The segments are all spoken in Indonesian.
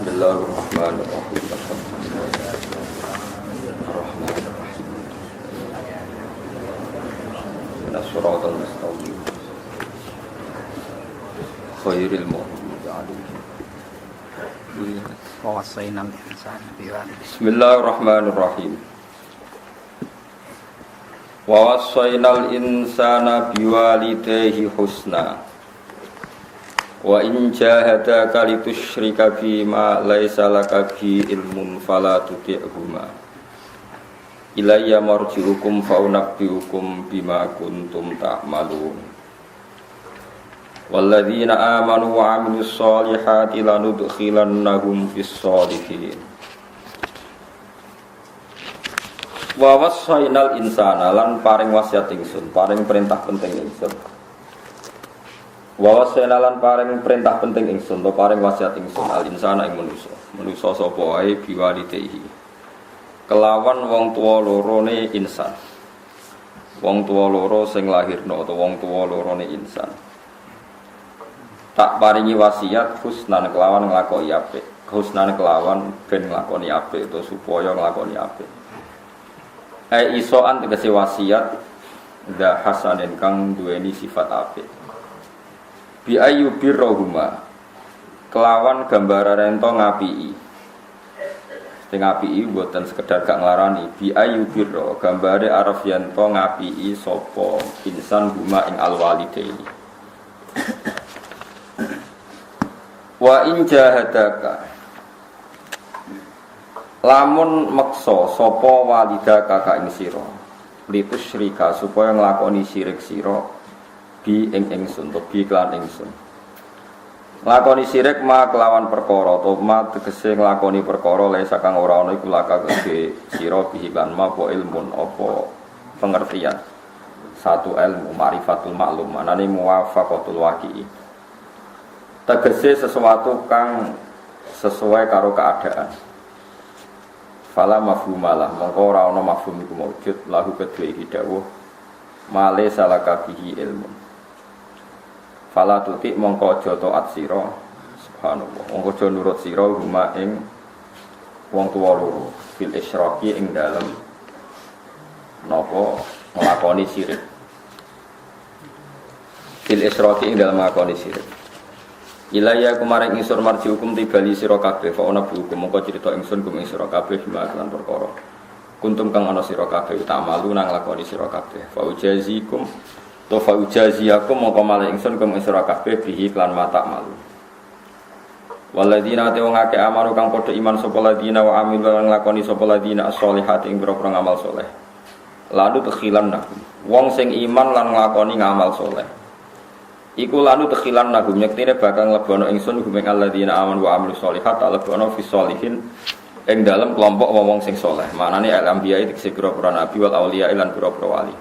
Bismillahirrahmanirrahim. Nasratal mustaqim. Khairil maghdubi 'alaihim. Wawasainal insana biwalidayhi. Bismillahirrahmanirrahim. Wa wassaynal insana biwalidayhi husna. Wa in jahadaka litusyrika bima laisa laka bi ilmun fala tuti'huma. Ilayya marji'ukum fa unabbi'ukum bima kuntum ta'malun. Walladzina amanu wa 'amilus solihati lanudkhilannahum fis solihin. Wa wassaynal insana lan paring wasiat ingsun, paring perintah penting ingsun. Wa wassaynal lan paring perintah penting ingsun, to paring wasiat ingsun al insana ing manusa. Manusa sapa wae biwalidayhi. Kelawan wong tuwa lorone insan. Wong tuwa loro sing lahirna utawa wong tuwa lorone insan. Tak paringi wasiat husnan kelawan nglakoni apik. Husnan kelawan ben nglakoni apik utawa supaya nglakoni apik. Isoan tegese wasiat da hasanin kang duweni sifat apik. Bi ayu birrohuma kelawan gambaran ento ngapii. Sing ngapii mboten sekedar gak nglarani. Bi ayu birro gambare arep yen to ngapii sapa insan huma ing alwalidaini. Wa in jahadaka lamun meksa sapa walidaka ka ing sira litus syirika supaya nglakoni syirik sira bi ing ingsun to bi lan ingsun nglakoni syirik ma kelawan perkara to ma tegese nglakoni perkara le sakang ora ana iku laka gede sira bi lan ma apa ilmun apa pengertian satu ilmu ma'rifatul maklum anane muwafaqatul waqi'i tegese sesuatu kang sesuai karo keadaan. Fala mafhumalah mongko ora ana mafhum iku maujud lahu kedue iki dawuh male salaka bihi ilmu. Fala tuti mongko aja taat sira subhanallah. Mongko aja nurut sira huma ing wong tuwa loro fil isyraqi ing dalem napa nglakoni syirik. Fil isyraqi ing dalem nglakoni syirik. Ilaya kumaring ingsun marji hukum tibali sira kabeh fa ana hukum mongko crita ingsun kum ing sira kabeh bima lan perkara kuntum kang ana sira kabeh utamalu nang lakoni sira kabeh fa ujazikum to fa ujaziakum mongko malih ingsun kum ing sira kabeh bihi lan mata malu waladina te wong akeh amaru kang padha iman sapa ladina wa amil lan lakoni sapa ladina as-solihati ing pira-pira ngamal saleh lalu tekhilan wong sing iman lan nglakoni ngamal saleh iku lanu tekhilan nagum nyektine bakal nglebono ingsun gumeng alladzina amanu wa amilus sholihat alebono fi sholihin ing dalem kelompok wong sing saleh. Manane al-anbiya iki pira-pira nabi wal auliya lan pira-pira wali.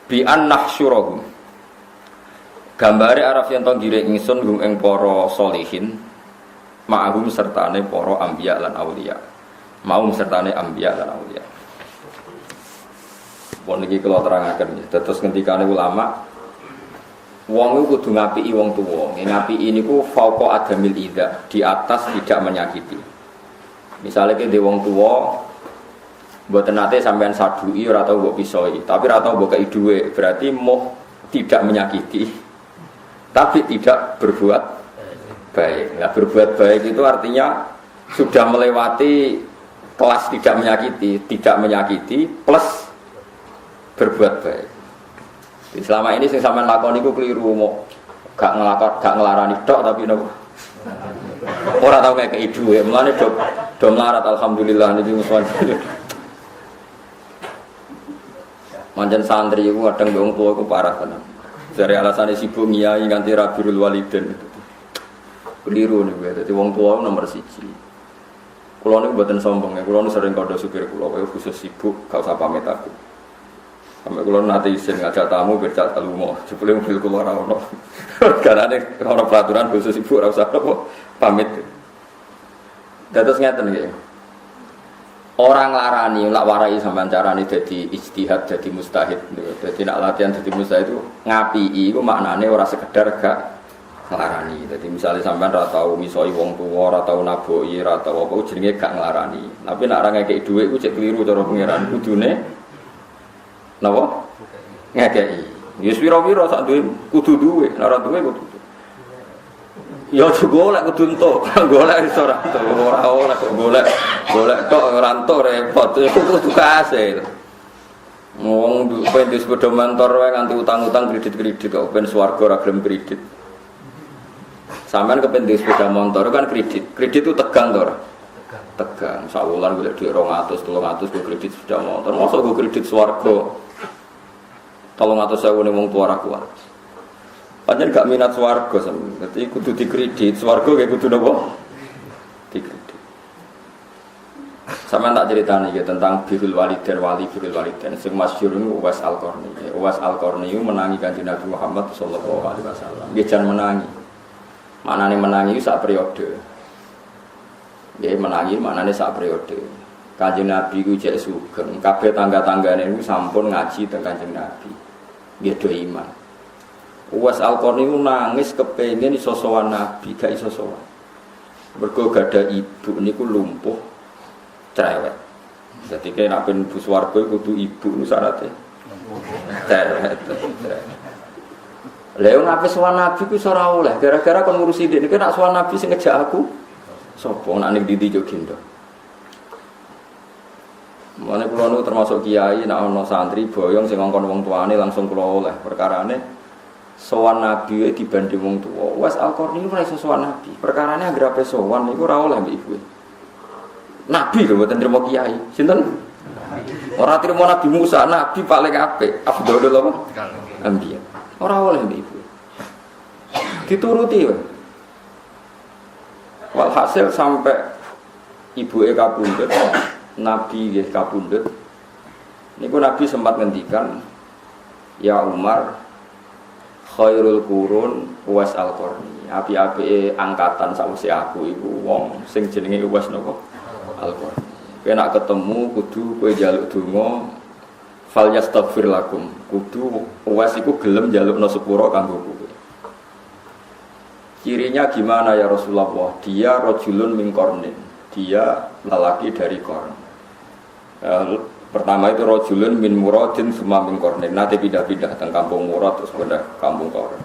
Bi an nahsyurahum. Gambare araf yen to ngiring ingsun gum ing para sholihin ma'hum sertane para anbiya lan auliya. Mau sertane anbiya lan auliya. Pun iki kula terangaken terus ngendikane ulama wong iku kudu ngapiki wong tuwa. Ngapiki niku fauqa adamil idza, di atas tidak menyakiti. Misale ki dhe wong tuwa mboten nate sampean sadui ora tau mbok pisoi, tapi ora tau mbok kei dhuwit, berarti moh tidak menyakiti. Tapi tidak berbuat baik. Nah, berbuat baik itu artinya sudah melewati kelas tidak menyakiti plus berbuat baik. Selama ini sing sampean lakoni iku kliru mo gak ngelarani tok tapi nopo ora tau kaya dhuwit mulane do melarat alhamdulillah niki muswan manjen santri iku kadang wong tuwa iku parah tenan dari alasane sibuk ngiyai nganti rabirul waliden kliru niku dadi wong tuwa nomor 1 kula niku mboten sombong ya kula sering kandha supir kula kaya khusus sibuk gak usah pamit aku. Sampai kalau nanti izin ngajak tamu bercak talumo, sebelum mobil keluar ono. Karena ada ono peraturan khusus ibu rasa apa pamit. Terus ngeten nggih. Orang larani, lak warai sampean carane dadi ijtihad, dadi mustahid. Dadi nak latihan dadi mustahid itu ngapii iku maknane ora sekedar gak nglarani. Jadi misalnya sampean ra tau misoi wong tuwa, ra tau naboki, ra tau apa jenenge gak nglarani. Tapi nek ora ngekeki dhuwit iku cek keliru cara pangeran kudune napa? Ngekeki. Ya pira-pira sak duwe kudu duwe, nek ora duwe kudu. Ya golek kudu entuk, golek iso ora oleh golek tok ora entuk repot. Iku kudu kasil. Wong ben sepeda motor wae nganti utang-utang kredit-kredit kok ben swarga ora gelem kredit. Sampeyan kepen di sepeda motor kan kredit itu tegang to ora? Tegang. Sawulan golek dhuwit 200, 300 go kredit sepeda motor. Mosok go kredit swarga 300.000 ning wong tuwa ora kuat. Pancen gak minat swarga sampeyan. Dadi kudu dikredit, swarga kayak kudu napa? Dikredit. Sampeyan tak critani ya tentang birrul walidain birrul walidain sing masyhur niku Uwais Al-Qarni. Uwais Al-Qarni menangi Kanjeng Nabi Muhammad sallallahu alaihi wasallam. Nggih jan menangi. Maknane menangi sak periode. Nggih menangi maknane sak periode. Kanjeng Nabi ku jek sugeng, kabeh tangga-tanggane niku sampun ngaji teng Kanjeng Nabi. Nggih do iman. Uwais Al-Qarni ku nangis kepengin iso sowan Nabi, gak iso sowan. Mergo gadah ibu niku lumpuh cerewet. Dadi nek ben bu swarga kudu ibu niku syaraté. Cerewet. Lha wong ape sowan Nabi ku ora oleh, gara-gara kon ngurusi dik. Nek nak sowan Nabi sing ngejak aku sapa nak ning ndi yo gendho. Mane kula niku termasuk kiai nek ana santri boyong sing ngongkon wong tuane langsung kula oleh. Perkarane sowan Nabi dibanding wong tuwa. Wes Al-Qarni ora iso sowan Nabi. Perkarane anggere ape sowan niku ora oleh mbek ibu. Nabi lho mboten trimo kiai. Sinten? Ora trimo Nabi Musa, Nabi paling apik. Afdhalul apa? Anbiya. Ora oleh mbek ibu. Dituruti wae. Walhasil sampai ibuke kapundhut, Nabi nggih kapundhut. Niku Nabi sempat ngendikan, "Ya Umar, khairul qurun Uwais Al-Qarni." Api-apike angkatan sawise aku iku wong sing jenenge Uwais napa? Al-Qarni. Kowe nek ketemu kudu kowe njaluk donga fal yastaghfir lakum. Kudu Uwais iku gelem njalukno sepura kanggo kowe. Cirinya gimana ya Rasulullah? Dia rajulun min qarnin. Dia lelaki dari Qarn. Pertama itu rajulun min muradin summa min qarnin. Nanti pindah-pindah teng kampung Murad terus pindah kampung Qarn.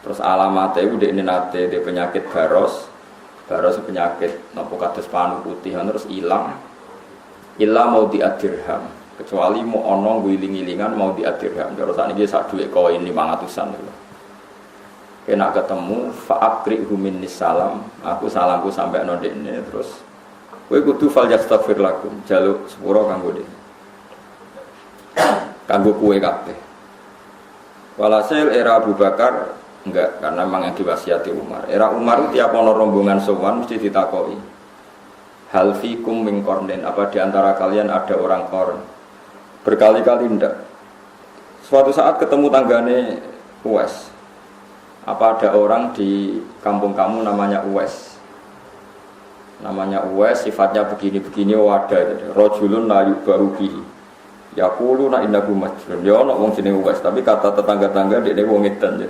Terus alamatnya udah ini nate dia penyakit baros penyakit napa kados panu putih terus ilang mau diadirham kecuali mau ono guling-gilingan mau diadirham terus sakniki sak dhuwit koin 500-an lho. Kena ketemu fa'aqrihu minnis salam, aku salamku sampai ndekne terus kowe kudu fal yastaghfir lakum, jaluk sepura kanggo dene. Kanggo kowe kabeh. Walhasil era Abu Bakar enggak, karena memang yang diwasiati Umar. Era Umar itu tiap ono rombongan sowan mesti ditakoki. Hal fikum min qarnin, apa di antara kalian ada orang Qarn? Berkali-kali ndak. Suatu saat ketemu tanggane Uwais. Apa ada orang di kampung kamu namanya Uwais? Namanya Uwais, sifatnya begini-begini ada. Rajulun la yubahu bihi. Yaquluna innahu majnun. Ya ana wong jenenge Uwais, tapi kata tetangga-tangga dekne wong edan ya.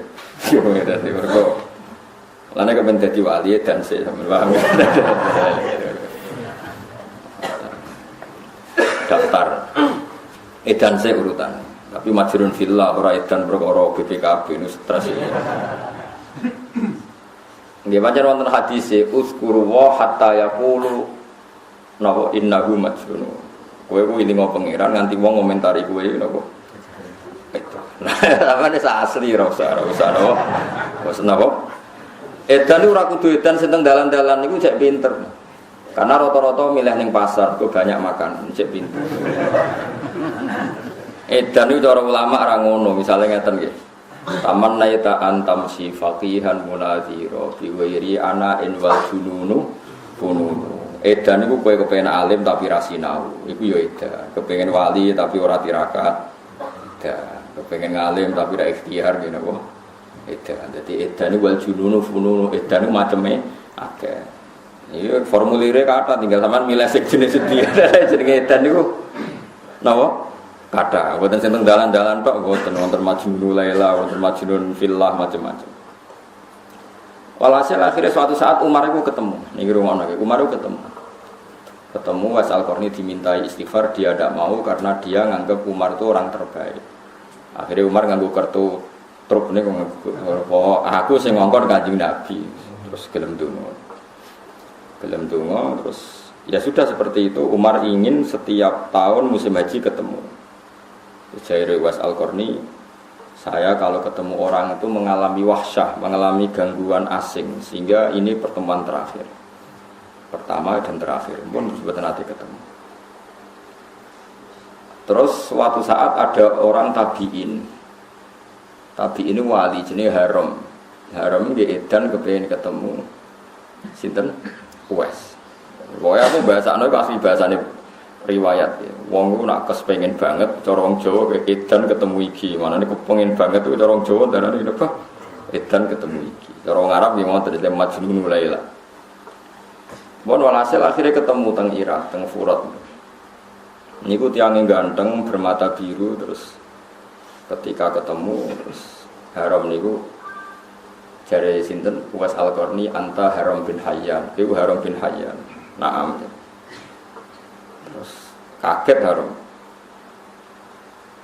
Wong edan iki mergo. Lane kepen dadi wali edan sik sampeyan paham. Daftar edan sik urutan. Tapi majrun fillah ora edan perkara BPKB nu stres iki. Nggih pancen wonten hadis uzkuru wa hatta yaqulu napa innahu majnun. Kowe ku ilingo pangeran nganti wong ngomentari kowe napa. Itu. Lah amane asli ora usah napa. Wis napa? Edan ora kudu edan sing teng dalan-dalan niku cek pinter. Karena rata-rata milih ning pasar kok banyak makan, cek pinter. Edan itu cara ulama ora ngono, misale ngeten nggih. Taman naita antam si faqihan munazira bi wairi ana in wal jununu fununu. Edan niku kowe kepengin alim tapi ra sinau, iku ya edan. Kepengin wali tapi ora tirakat. Edan. Kepengin ngalim tapi ra ikhtiar ngene apa? Edan. Dadi edan niku wal jununu fununu, edan niku maceme akeh. Iki formulire kata tinggal sampean milih sing jenis sedia. Jenenge edan niku napa? Kata, buatan sing teng dalan-dalan tok, buatan wonten majnun laila, wonten majnun fillah macam-macam. Walhasil akhirnya suatu saat Umar itu ketemu. Niki rumono iki, Umar itu ketemu. Ketemu Uwais Al-Qarni dimintai istighfar, dia tidak mau karena dia nganggap Umar itu orang terbaik. Akhirnya Umar nganggo kartu truk niku aku sing ngongkon Kanjeng Nabi. Terus gelem donga terus ya sudah seperti itu. Umar ingin setiap tahun musim haji ketemu. Jair Uwais Al-Qarni, saya kalau ketemu orang itu mengalami wahsyah, mengalami gangguan asing, sehingga ini pertemuan terakhir. Pertama dan terakhir, pun sebetulnya nanti ketemu. Terus suatu saat ada orang tabiin wali jenis Haram dia edan kepengen ketemu sinten Uwais. Pokoknya aku bahasane asli bahasane riwayat ya. Wong ku nak kespengen banget cara wong Jawa edan ketemu iki. Manane kepengin banget itu cara wong Jawa darane apa? Edan ketemu iki. Cara wong Arab ya ngoten dadi Majnun Laila. Bon walhasil akhirnya ketemu teng Irak, teng Furat. Niku tiangnya ganteng, bermata biru, terus ketika ketemu terus Haram niku jare sinten Uwais Al-Qarni anta Haram bin Hayyan. Iku Haram bin Hayyan. Naam. Terus kaget Haram.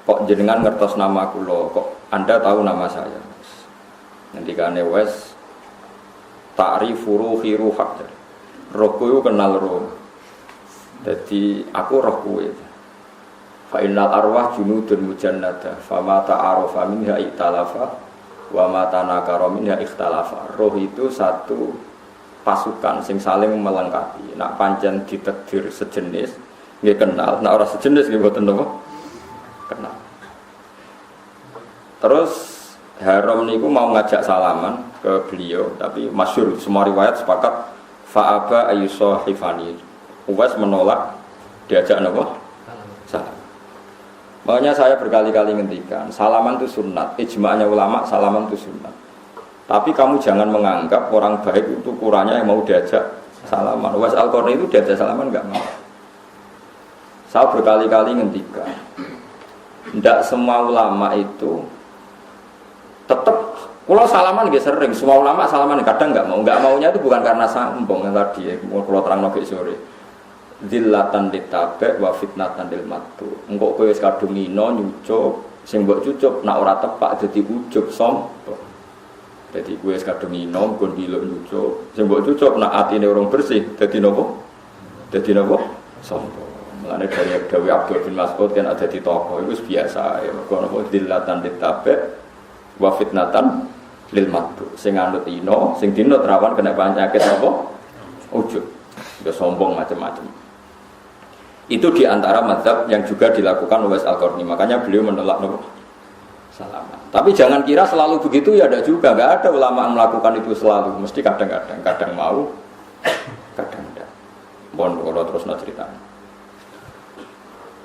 Kok jenengan ngertos nama kula? Kok Anda tahu nama saya? Ngendikane Uwais ta'rifu ruhi ruhak. Rohku itu kenal roh. Jadi aku roh kuwe. Fa innal arwah junudun mujannada, fama ta'arafa minha ikhtalafa wa ma tanakara minha ikhtalafa. Roh itu satu pasukan sing saling melengkapi. Nak pancen ditakdir sejenis, nggih kenal, nak ora sejenis nggih mboten napa? Kenal. Terus Haram niku mau ngajak salaman ke beliau, tapi masyhur semua riwayat sepakat fa'aba ayyusahifani. Uwais menolak diajak apa? Salam. Makanya saya berkali-kali ngendikan, salaman itu sunnat. Ijma'nya ulama salaman itu sunnat. Tapi kamu jangan menganggap orang baik itu ukurannya yang mau diajak salaman. Uwais Al-Qarni itu diajak salaman enggak mau. Saya berkali-kali ngendikan, tidak semua ulama itu tetap. Kalau salaman nggih sering, semua ulama salaman kadang enggak maunya itu bukan karena sombong yang tadi ya, kalau terang nobek sore. Zillatan ditabe wa fitnatan lil matu. Engko kowe wis kadung ngino nyucup, sing mbok cucup nak ora tepak dadi ujub sombong. Dadi kowe wis kadung ngino nggon diluk nyucup, sing mbok cucup nak atine urung bersih dadi napa? Dadi napa? Sombong. Mulane dari Dewi Abdul bin Mas'ud kan ada di toko itu biasa ya. Mergo napa zillatan ditabe wa fitnatan lil matu, sing anut ino, sing dinut rawan kena penyakit apa? Ujub, ya sombong macam-macam. Itu diantara mazhab yang juga dilakukan Uwais Al-Qarni. Makanya beliau menolak salaman. Tapi jangan kira selalu begitu ya, ada juga. Enggak ada ulama yang melakukan itu selalu. Mesti kadang-kadang, kadang mau, kadang tidak. Mohon kalau terus ceritanya.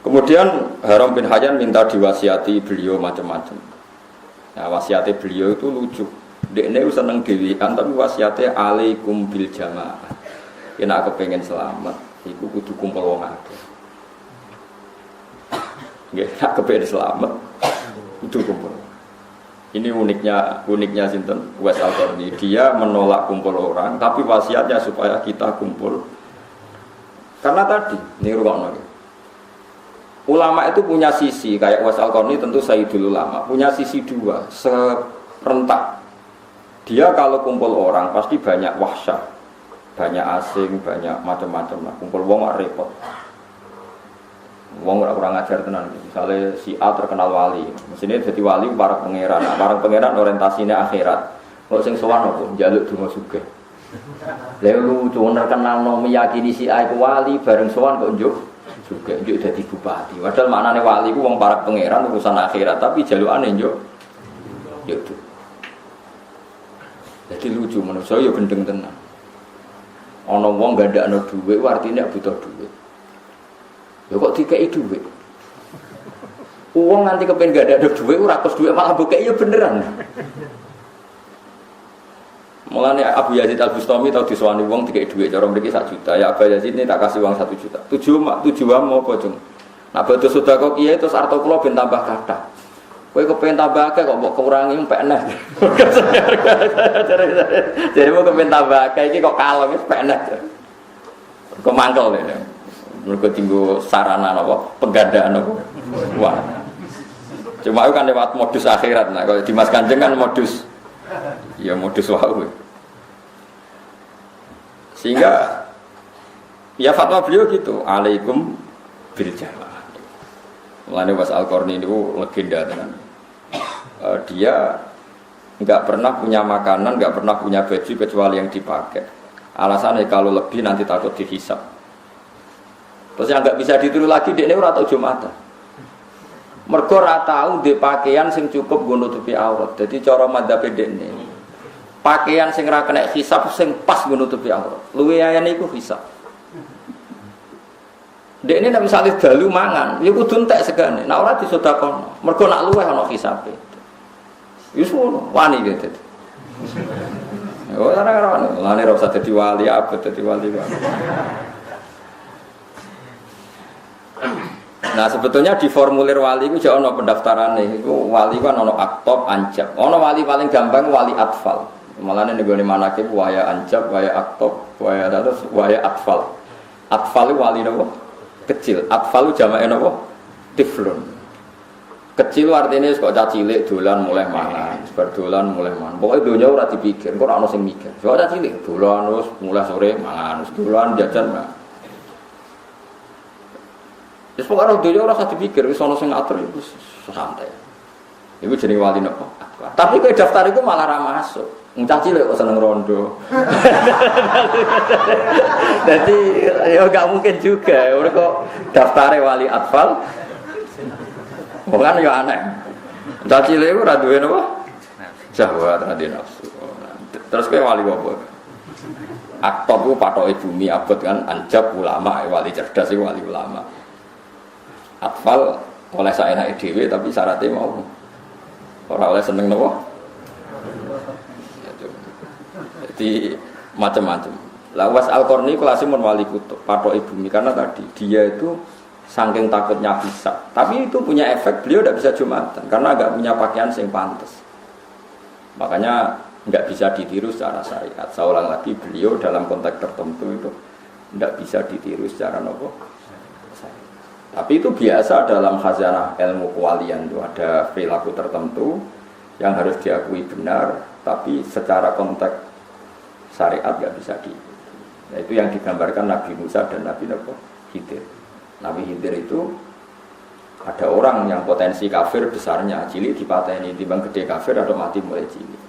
Kemudian Haram bin Hayyan minta diwasiati beliau macam-macam. Nah, wasiatnya beliau itu lucu. Dekne seneng dhewean tapi wasiatnya alaikum bil jamaah. Yen aku pengen selamat, iku kudu kumpul wong akeh. Nggih, nek kepengin selamat kudu kumpul. Ini uniknya sinten Uwais Al-Qarni. Dia menolak kumpul orang, tapi wasiatnya supaya kita kumpul. Karena tadi niruwono. Ulama itu punya sisi, kayak Uwais Al-Qarni tentu Sayyidul Ulama, punya sisi dua, serentak. Dia kalau kumpul orang pasti banyak wahsyah, banyak asing, banyak macam-macam lah. Kumpul wong gak repot. Wong kurang ajar tenan. Misalnya si A terkenal wali, mestinya jadi wali para pangeran. Nah, para pangeran orientasinya akhirat. Kalau sing sowan apa? Njaluk donga sugih. Lalu lucu terkenal no meyakini si A itu wali bareng sowan kok njuk juga jadi bupati. Padahal maknane wali ku wong para pangeran urusan akhirat, tapi jalukane yo. Jadi lucu manusia yo gendeng tenan. Ana wong gandakno dhuwit artine butuh dhuwit. Lho kok dikeki dhuwit? Wong nganti kepen gandakno dhuwit ora kos dhuwit malah bokeki yo beneran. Mulane Abu Yazid Al-Bustami tau disowani wong dikek dhuwit cara mriki 1 juta. Ya Abu Yazid ini tak kasih uang 1 juta. Tujuan mau apa, Jung? Nak badhe sedekah kiai terus arta kula ben tambah kathah. Kowe kepengen tambah akeh kok mbok kurangi pek enak. Jadi mau kepengen tambah akeh iki kok kalem wis pek enak. Kok mangkel ya. Mergo tinggo sarana apa? Penggandaan apa? Wah. Cuma itu kan lewat modus akhirat. Nah, kalau Dimas Kanjeng kan modus wau. Sehingga ya fatwa beliau gitu, alaikum bil jamaah. Mulane Was Al-Qarni itu legenda tenan. Dia enggak pernah punya makanan, enggak pernah punya baju kecuali yang dipakai. Alasannya kalau lebih nanti takut dihisab. Terus yang enggak bisa ditiru lagi dekne ora tau Jumatan. Mergo ora tau ndek pakaian sing cukup nggo nutupi aurat. Dadi cara madzhab dekne. Pakaian sing ra kena hisab sing pas nggo nutupi aurat. Luwe ayane iku hisab. Dekne nek misale dalu mangan, ya kudu entek segane. Nek ora disedekahno. Mergo nak luweh ana hisabe. Wis ngono, wani gitu. Oh, ora ora usah dadi wali, abot dadi wali. Nah, sebetulnya di formulir wali itu jauh ono pendaftarannya. Itu wali kan ono aktob, anjab. Ono wali paling gampang wali atfal. Malah nih gue manakib waya anjab, waya aktob, waya terus waya atfal. Atfal itu wali nopo kecil. Atfal itu jamaknya nopo tiflun. Kecil artinya kok cacilik dolan mulai mangan, berdolan mulai mangan. Pokoknya dunia ora dipikir, kok ora ono sing mikir. Kok cacilik dolan terus mulai sore mangan, dolan jajan mangan. Wis pokoke dunia ora usah dipikir, wis ono sing ngatur iku santai. Iku jenenge wali napa? Tapi kowe daftar iku malah ra masuk. Wong caci lek kok seneng rondo. Jadi ya enggak mungkin juga. Ora kok daftare wali atfal. Bukan ya aneh. Caci lek ora duwe napa? Syahwat ra duwe nafsu. Terus kowe wali apa? Aktor ku patoke bumi abot kan anjab ulama, wali cerdas iku wali ulama. Atfal oleh saenake dhewe tapi syaratnya mau ora oleh seneng napa? Jadi macam-macam. Lah Was Al-Qarni kelasimun wali kutub patok ibumi karena tadi dia itu saking takutnya bisa. Tapi itu punya efek beliau tidak bisa Jumatan karena enggak punya pakaian sing pantas. Makanya enggak bisa ditiru secara syariat. Saya ulang lagi beliau dalam konteks tertentu itu enggak bisa ditiru secara nopo. Tapi itu biasa dalam khazanah ilmu kewalian itu ada perilaku tertentu yang harus diakui benar, tapi secara konteks syariat nggak bisa di. Nah, itu yang digambarkan Nabi Musa dan Nabi Khidir. Nabi Khidir itu ada orang yang potensi kafir besarnya, cilik dipateni, timbang gede kafir atau mati mulai cilik.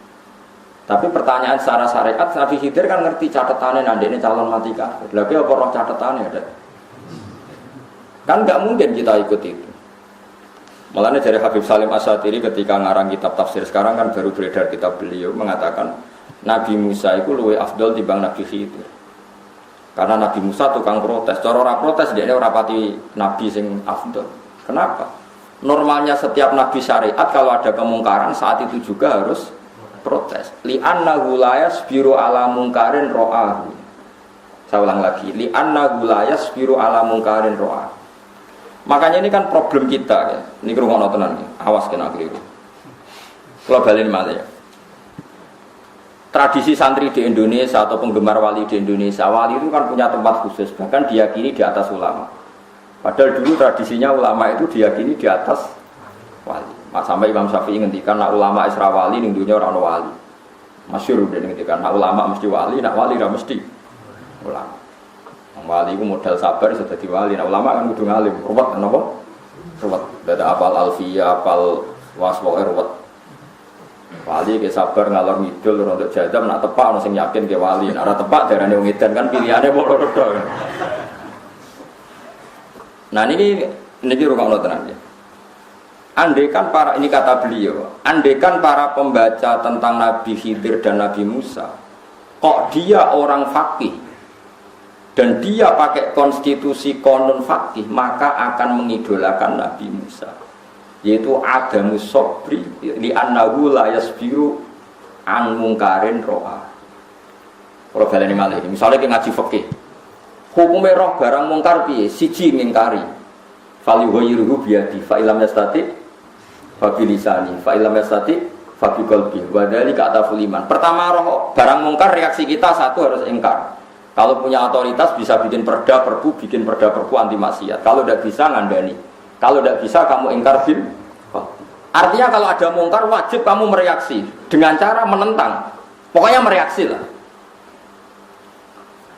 Tapi pertanyaan secara syariat Nabi Khidir kan ngerti catatannya nandene calon mati kafir. Lagi apa roh catatannya ada? Kan nggak mungkin kita ikut itu. Malahnya dari Habib Salim Asyatiri ketika ngarang kitab tafsir sekarang kan baru beredar kitab beliau mengatakan Nabi Musa itu luwih afdol dibanding Nabi Khidir. Karena Nabi Musa tukang protes. Cara ora protes dia ora pati nabi sing afdol. Kenapa? Normalnya setiap nabi syariat kalau ada kemungkaran saat itu juga harus protes. Li annahu la yasbiru ala mungkarin ra'ahu. Saya ulang lagi, li annahu la yasbiru ala mungkarin ra'ahu. Makanya ini kan problem kita ya. Ini kerungono tenan ya. Awas kena keliru. Kalau balen malih ya. Tradisi santri di Indonesia atau penggemar wali di Indonesia, wali itu kan punya tempat khusus, bahkan diyakini di atas ulama. Padahal dulu tradisinya ulama itu diyakini di atas wali. Sampai Imam Syafi'i ngendikan nak ulama Isra wali ning dunya ora ono wali. Masyhur dia ngendikan nak ulama mesti wali, nak wali ora mesti ulama. Wali itu modal sabar sudah dadi wali. Nak ulama kan kudu ngalim, ruwet napa? Ruwet. Dada apal alfiyah, apal waswa ruwet. Wali ke sabar ngalor ngidul untuk jadam nak tepak ono sing yakin ke wali. Nek ora tepak darane wong edan kan pilihane padha-padha. Nah niki rukun tenan ya. Andaikan para ini kata beliau, andaikan para pembaca tentang Nabi Khidir dan Nabi Musa, kok dia orang faqih dan dia pakai konstitusi konon faqih, maka akan mengidolakan Nabi Musa. Yaitu adamu sobri li annahu la yasbiru an mungkarin ro'a. Kalau baleni malih, misalnya kita ngaji fikih. Hukumnya roh barang mungkar piye? Siji ngingkari. Fal yughayyiruhu biyadi fa ilam yastati fabilisani, fa illam yastati fa biqalbi. Wa dzalika ataful iman. Pertama roh barang mungkar reaksi kita satu harus ingkar. Kalau punya otoritas bisa bikin perda perpu anti maksiat. Kalau tidak bisa ngandani. Kalau tidak bisa kamu ingkar bil. Artinya kalau ada mungkar wajib kamu mereaksi dengan cara menentang. Pokoknya mereaksi lah.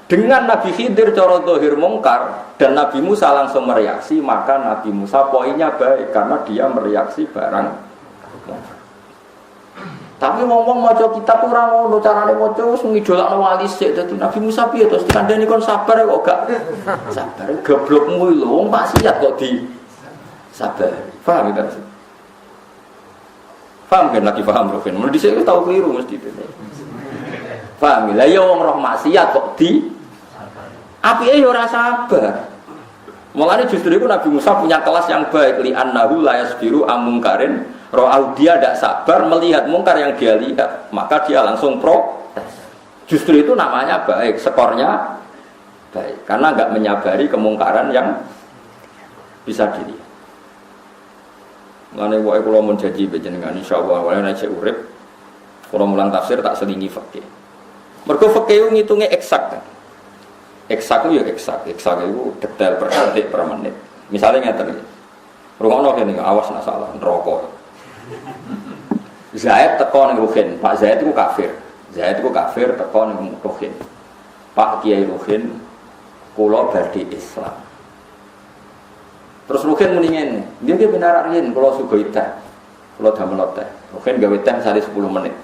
Dengan Nabi Khidir cara zahir mungkar dan Nabi Musa langsung mereaksi, maka Nabi Musa poinnya baik karena dia mereaksi barang mungkar. Tapi ngomong maca kitab ora ngono carane maca wis ngidolakno wali sik dadi Nabi Musa piye terus kandhane kon sabar kok gak sabar goblokmu lho wong maksiat kok di sabar. Paham ya? Paham kan lagi paham Rukin. Mun dhisik tau keliru mesti itu. Paham lah ya wong roh maksiat kok di apike ya ora sabar. Mulane justru itu Nabi Musa punya kelas yang baik li annahu la yasbiru amungkarin. Ro'au dia tidak sabar melihat mungkar yang dia lihat, maka dia langsung protes. Justru itu namanya baik, skornya baik, karena nggak menyabari kemungkaran yang bisa dilihat. Mulane wae kula mun janji panjenengan insyaallah wae nek urip kula mulang tafsir tak selingi fikih. Mergo fikih ngitunge eksak kan. Eksak itu ya eksak itu detail per detik per menit. Misalnya ngeten iki. Rungono kene awas nak salah neraka. Zaid teko ning Ruhin, Pak Zaid itu kafir. Zaid itu kafir teko ning Ruhin. Pak Kiai Ruhin kula badhe Islam. Terus Ruhin muni ngene, nggih benar riyen kula sugih teh. Kula damel teh. Ruhin gawe teh sare 10 menit.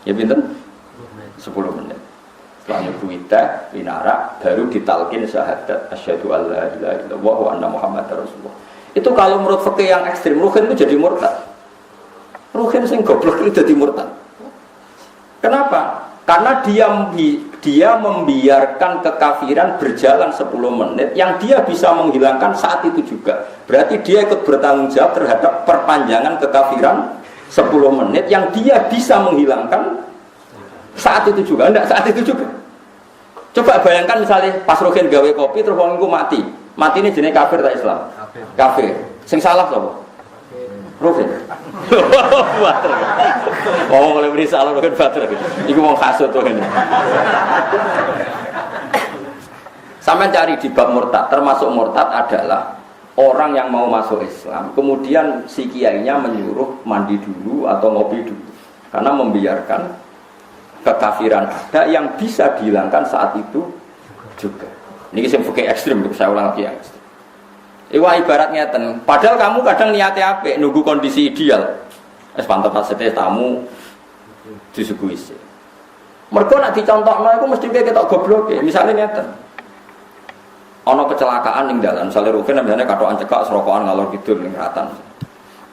Ya pinten? 10 menit. Setelah nyuguhi teh, winara, baru ditalkin syahadat asyhadu alla ilaha illallah wa anna muhammadar rasulullah. Itu kalau menurut fikih yang ekstrim, Ruhin itu jadi murtad. Ruhin sing goblok itu jadi murtad. Kenapa? Karena dia membiarkan kekafiran berjalan 10 menit yang dia bisa menghilangkan saat itu juga. Berarti dia ikut bertanggung jawab terhadap perpanjangan kekafiran 10 menit yang dia bisa menghilangkan saat itu juga. Enggak saat itu juga. Coba bayangkan misalnya pas Ruhin gawe kopi terus wong iku mati. Mati ini jenis kafir tak Islam? Kafir. Sing salah sapa? Ruhin. Bater. Oh, oleh beri salah Ruhin bater. Iku wong kasut to ngene. Sampai cari di bab murtad, termasuk murtad adalah orang yang mau masuk Islam, kemudian si kiainya menyuruh mandi dulu atau ngopi dulu. Karena membiarkan kekafiran ada yang bisa dihilangkan saat itu juga. Ini sing fikih ekstrim, saya ulang lagi yang ekstrim. Iwa ibaratnya padahal kamu kadang niatnya apik, nunggu kondisi ideal. Es pantas pasete tamu disuguhi sih. Mergo nek dicontohno iku mesti kita goblok. Misalnya ngeten. Ana kecelakaan ning dalan, misale Rukin namanya katokan cekak serokokan ngalor kidul ning Ratan.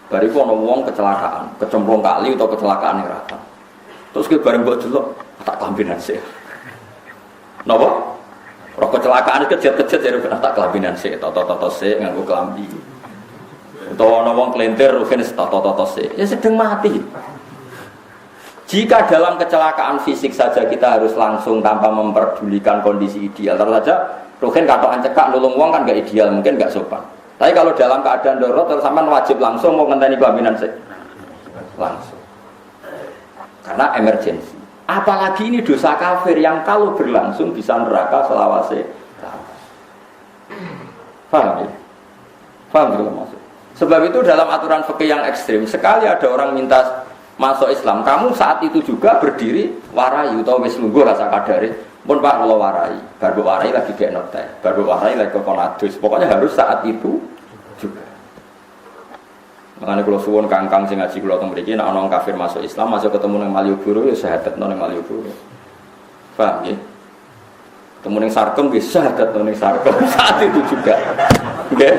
Bariku ana wong kecelakaan, kecemplung kali atau kecelakaan ning Ratan. Terus ke bareng mbok delok tak kelambinan sih. Napa? Roh kecelakaan kejet-kejet jadi tak kelambinan sih, toto-toto sih nganggo kelambi. Utawa ana wong kelintir Rukin toto-toto sih. Ya sedang mati. Jika dalam kecelakaan fisik saja kita harus langsung tanpa memperdulikan kondisi ideal, terus saja Ruhin katokan cekak nulung wong kan gak ideal, mungkin gak sopan. Tapi kalau dalam keadaan darurat terus sampean wajib langsung mau ngenteni kelaminan sih. Langsung. Karena emergensi. Apalagi ini dosa kafir yang kalau berlangsung bisa neraka selawase. Paham ya? Paham belum maksud? Sebab itu dalam aturan fikih yang ekstrim, sekali ada orang minta masuk Islam, kamu saat itu juga berdiri warai atau wis lungguh rasa kadare. Pun Pak kalau warai, baru warai lagi kayak notai, baru warai lagi kokonadus. Pokoknya harus saat itu juga. Makanya kalau suwon kangkang sing ngaji kula teng mriki nek ana kafir masuk Islam, masuk ketemu nang Malioboro ya syahadatno nang Malioboro. Paham nggih? Ketemu ning Sarkem nggih syahadatno ning Sarkem saat itu juga. Nggih.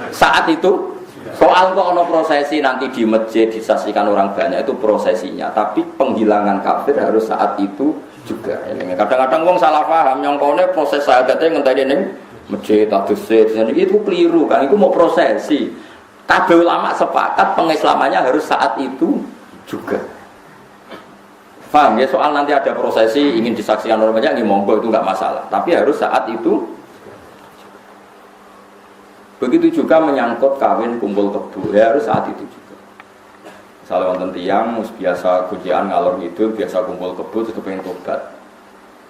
Saat itu soal kok ana prosesi nanti di masjid disaksikan orang banyak itu prosesinya, tapi penghilangan kafir harus saat itu juga. Kadang-kadang wong salah paham nyongkone proses syahadatnya ngenteni ning masjid aduse itu keliru kan, itu mau prosesi. Kabeh ulama sepakat pengislamannya harus saat itu juga. Paham ya? Soal nanti ada prosesi ingin disaksikan orang banyak, ini monggo itu nggak masalah. Tapi harus saat itu. Begitu juga menyangkut kawin kumpul kebo, ya harus saat itu juga. Misalnya wonten tiyang biasa kucian ngalor ngidul, biasa kumpul kebo terus kepengin tobat.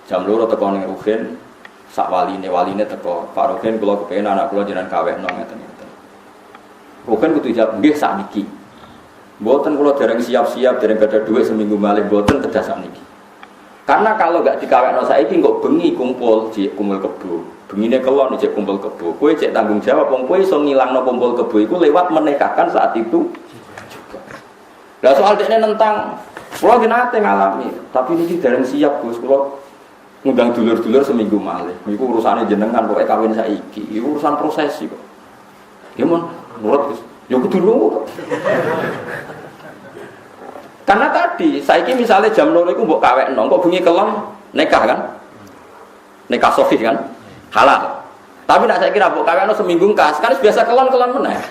Jam 2 teko ning Rugen, sak waline teko. Pak Rugen kula kepengin anak kula jenengan kawekno ngeten-ngeten. Rugen kudu jawab nggih sakniki. Mboten kula dereng siap-siap, dereng gadah dhuwit seminggu malih mboten kedah sakniki. Karena kalau gak dikawekno saiki kok bengi kumpul kebo. Bengine kelon cek kumpul kebo. Kowe cek tanggung jawab wong kowe iso ngilangno kumpul kebo iku lewat menikahkan saat itu. Lah soal dekne nentang, kula ki nate ngalami, tapi niki dereng siap Gus, kula ngundang dulur-dulur seminggu malih. Iku urusane jenengan pokoke kawin saiki. Iku urusan prosesi kok. Ya mon, nurut Gus. Ya kudu nurut. Karena tadi, saiki misalnya jam 2 iku mbok kawekno, kok bengi kelon nikah kan? Nikah sahih kan? Halal. Tapi nak saiki ra mbok kawekno seminggu kas, kan biasa kelon-kelon meneh.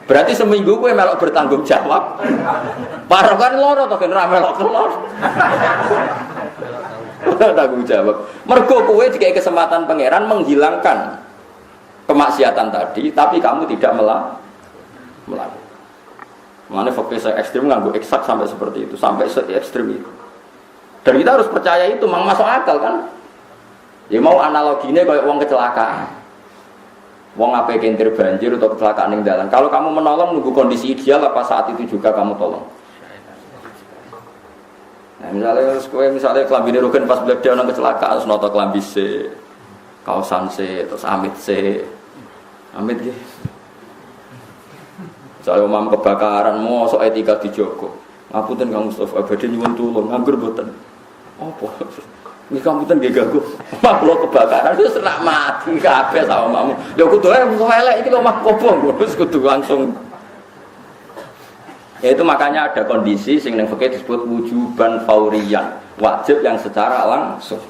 Berarti seminggu kowe melok bertanggung jawab. Parah kan loro to ben ra melok kelon. Tanggung jawab. Mergo kowe dikai kesempatan pangeran menghilangkan kemaksiatan tadi, tapi kamu tidak melakukan. Mana fakir saya ekstrim nganggo eksak sampai seperti itu, sampai se-ekstrim itu. Dan kita harus percaya itu, memang masuk akal kan? Ya mau analoginya kayak uang kecelakaan. Wong apa kentir banjir atau kecelakaan yang jalan. Kalau kamu menolong nunggu kondisi ideal apa saat itu juga kamu tolong. Nah, misalnya kelambi Rugen pas beliau orang kecelakaan, terus noto kelambi C, kausan C, terus amit C, amit gitu. Misalnya umam kebakaran, mau sok etika dijogo. Ngapunten Kang Mustafa, badhe nyuwun tulung, nganggur mboten. Apa? Ini kamu kan gak ganggu, makhluk kebakaran itu serak mati kabeh sama mamu. Ya kudu elek iki lho mah kobong, terus kudu langsung. Ya itu makanya ada kondisi sing ning fikih disebut wujuban fauriyan, wajib yang secara langsung.